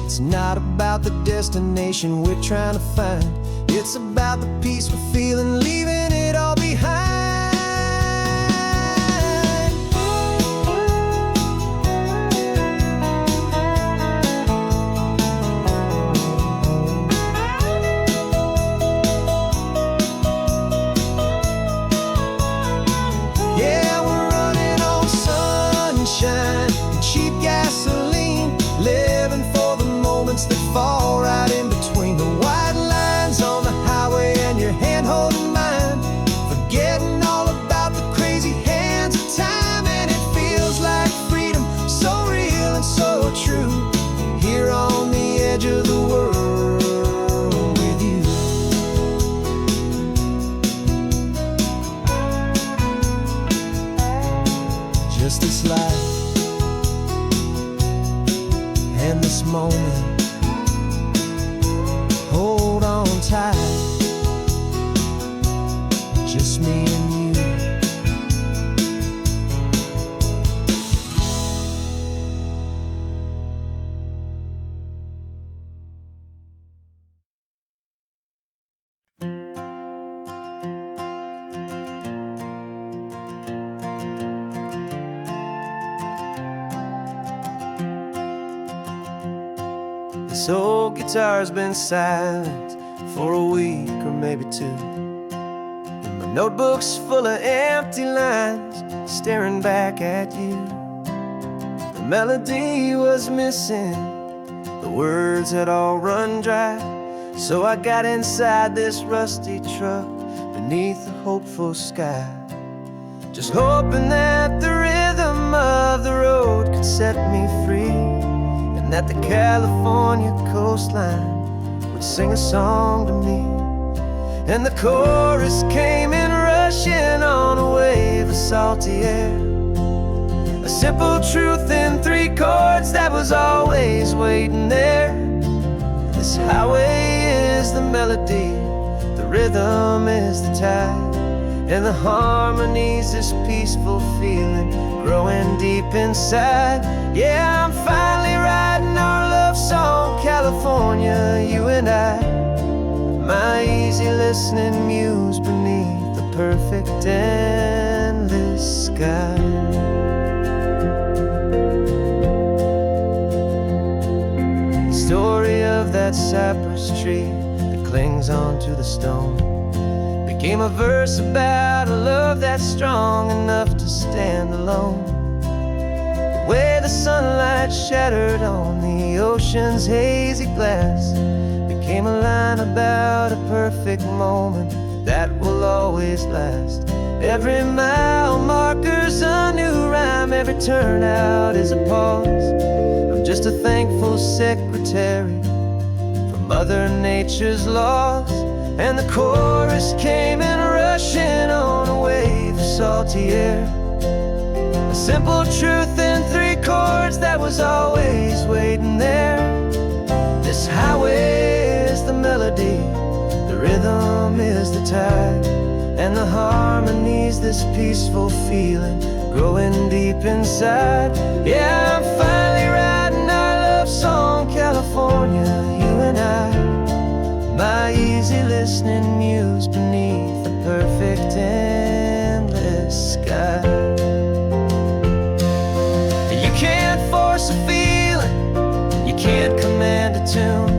It's not about the destination we're trying to find, it's about the peace we're feeling, leaving it all behind. Yeah, we're running on sunshine and cheap gasoline, living for the moments that fall right in between. The white lines on the highway and your hand holding mine, forgetting all about the crazy hands of time. And it feels like freedom, so real and so true, here on the edge of the world with you. Just this life and this moment, hold on tight, just me and you. This old guitar's been silent for a week or maybe 2, and my notebook's full of empty lines staring back at you. The melody was missing, the words had all run dry, so I got inside this rusty truck beneath a hopeful sky, just hoping that the rhythm of the road could set me free, that the California coastline would sing a song to me. And the chorus came in rushing on a wave of salty air, a simple truth in 3 chords that was always waiting there. This highway is the melody, the rhythm is the tide, and the harmony's this peaceful feeling growing deep inside. Yeah, I'm finally writing our love song, California, you and I, my easy listening muse beneath the perfect endless sky. The story of that cypress tree that clings onto the stone became a verse about a love that's strong enough to stand alone. The way the sunlight shattered on the ocean's hazy glass became came a line about a perfect moment that will always last. Every mile marker's a new rhyme, every turnout is a pause. I'm just a thankful secretary for Mother Nature's laws. And the chorus came in rushing on a wave of salty air. A simple truth in 3 chords that was always waiting there. This highway is the melody, the rhythm is the tide, and the harmony's this peaceful feeling growing deep inside. Yeah, I'm finally writing our love song, California, you and I. My easy listening muse beneath the perfect endless sky. You can't force a feeling, you can't command a tune.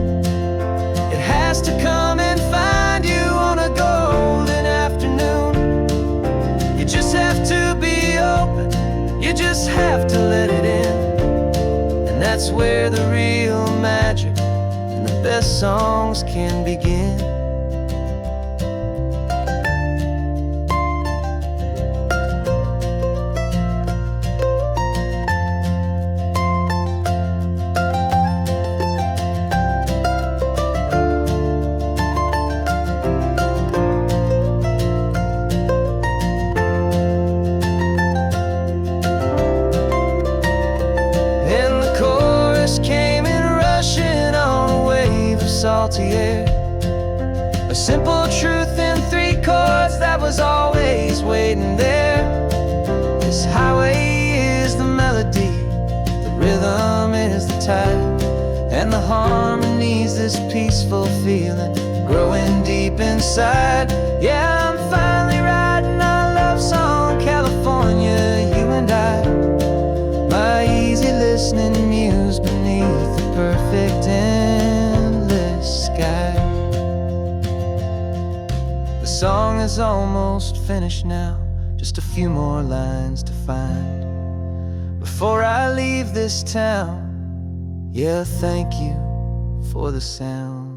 It has to come and find you on a golden afternoon. You just have to be open, you just have to let it in. And that's where the real magic and the best songs can begin. Salty air, a simple truth in 3 chords that was always waiting there. This highway is the melody, the rhythm is the tide, and the harmony's this peaceful feeling growing deep inside. Yeah, I'm finally writing our love song, California, you and I. My easy listening muse beneath the perfect endless sky. The song is almost finished now, just a few more lines to find before I leave this town. Yeah, thank you for the sound.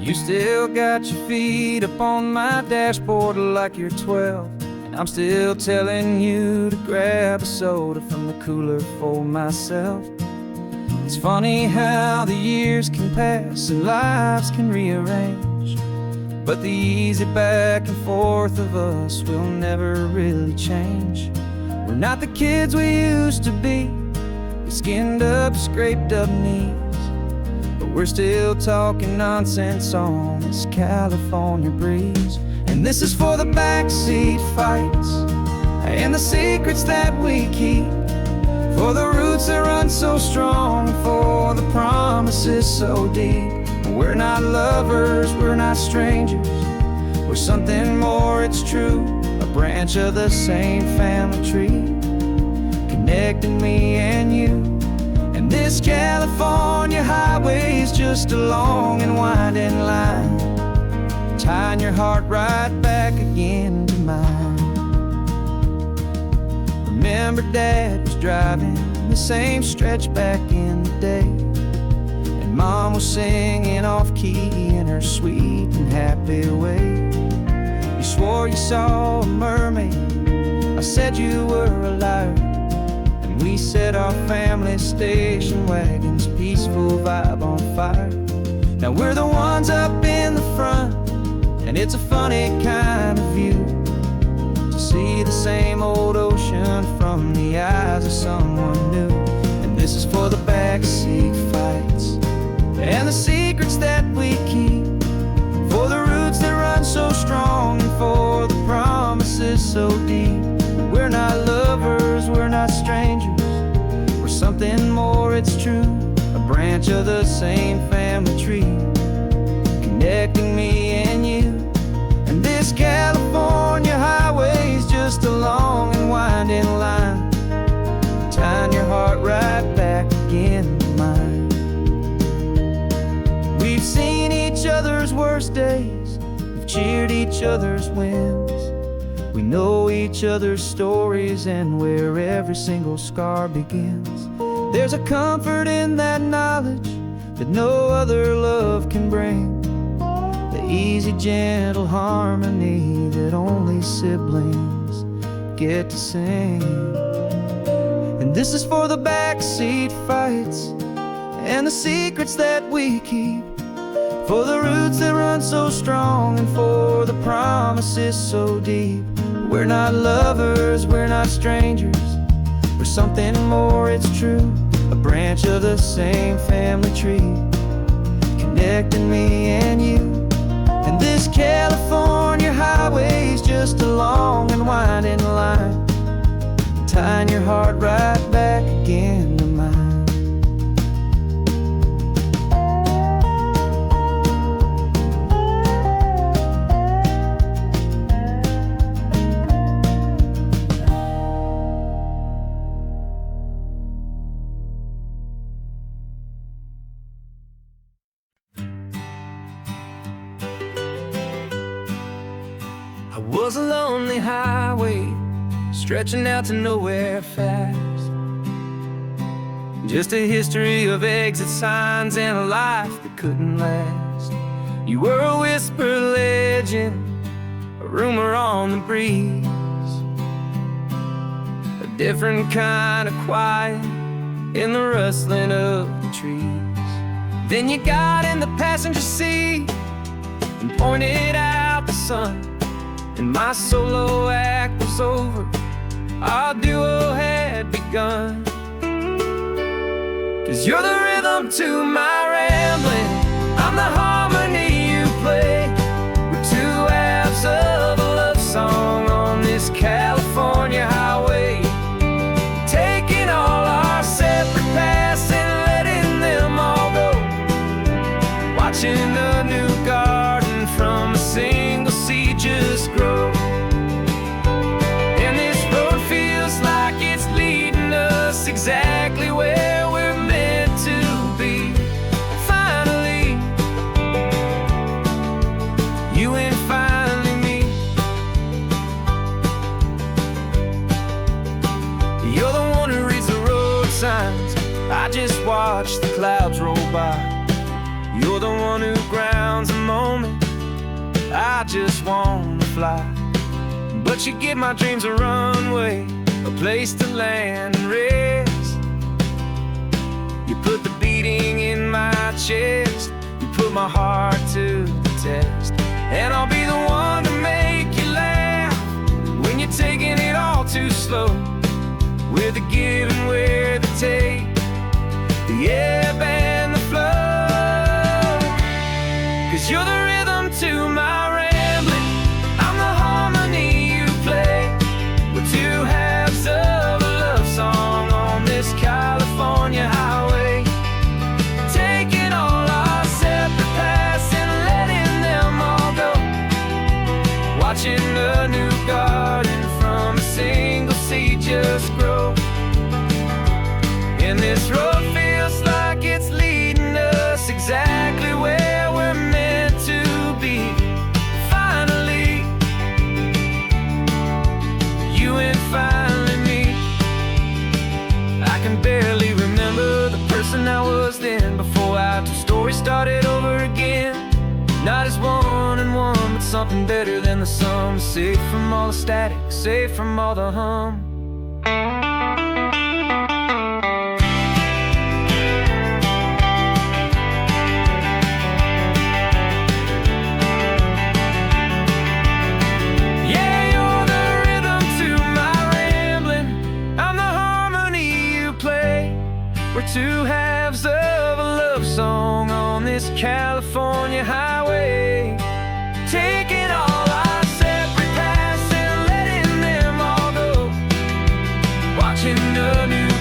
You still got your feet up on my dashboard like you're 12, and I'm still telling you to grab a soda from the cooler for myself. It's funny how the years can pass and lives can rearrange, but the easy back and forth of us will never really change. We're not the kids we used to be, with skinned up, scraped up knees, but we're still talking nonsense on this California breeze. And this is for the backseat fights and the secrets that we keep, for the roots that run so strong, for the promises so deep. We're not lovers, we're not strangers, we're something more, it's true. A branch of the same family tree, connecting me and you. And this California highway is just a long and winding line, tying your heart right back again to mine. Remember Dad was driving the same stretch back in the day, and Mom was singing off-key in her sweet and happy way. You swore you saw a mermaid, I said you were a liar, and we set our family station wagon's peaceful vibe on fire. Now we're the ones up in the front, and it's a funny kind of view to see the same old ocean from the eyes of someone new. And this is for the backseat fights and the secrets that we keep, for the roots that run so strong, and for the promises so deep. We're not lovers, we're not strangers, we're something more, it's true. A branch of the same family tree, connecting me and you. And this California highway is just a long and winding line, tying your cheered each other's wins. We know each other's stories and where every single scar begins. There's a comfort in that knowledge that no other love can bring. The easy, gentle harmony that only siblings get to sing. And this is for the backseat fights and the secrets that we keep, for the roots that run so strong and for the promises so deep. We're not lovers, we're not strangers, we're something more, it's true. A branch of the same family tree, connecting me and you. And this California highway's just a long and winding line, tying your heart right back again to mine. I was a lonely highway, stretching out to nowhere fast. Just a history of exit signs and a life that couldn't last. You were a whisper legend, a rumor on the breeze, a different kind of quiet in the rustling of the trees. Then you got in the passenger seat and pointed out the sun, and my solo act was over, our duo had begun. 'Cause you're the rhythm to my rambling, I'm the harmony you play. We're two halves of a love song on this California highway, taking all our separate paths and letting them all go, watching a new garden from a single seed just grow. And this road feels like it's leading us exactly where we're meant to be. Finally, you and finally me. You're the one who reads the road signs, I just watch the clouds roll by. You're the one who grounds a moment, I just wanna fly. But you give my dreams a runway, a place to land and rest. You put the beating in my chest, you put my heart to the test. And I'll be the one to make you laugh when you're taking it all too slow. We're the give and we're the take, the ebb and the flow. 'Cause you're the rhythm to my rambling, I'm the harmony you play. We're two halves of a love song on this California highway, taking all our separate paths and letting them all go, watching a new garden from a single seed just grow. And this road feels like it's leading us exactly where we're meant to be. Finally, you and finally me. I can barely remember the person I was then, before our two stories started over again. Not as one and one, but something better than the sum. Safe from all the static, safe from all the hum. We're two halves of a love song on this California highway, taking all our separate paths and letting them all go, watching a new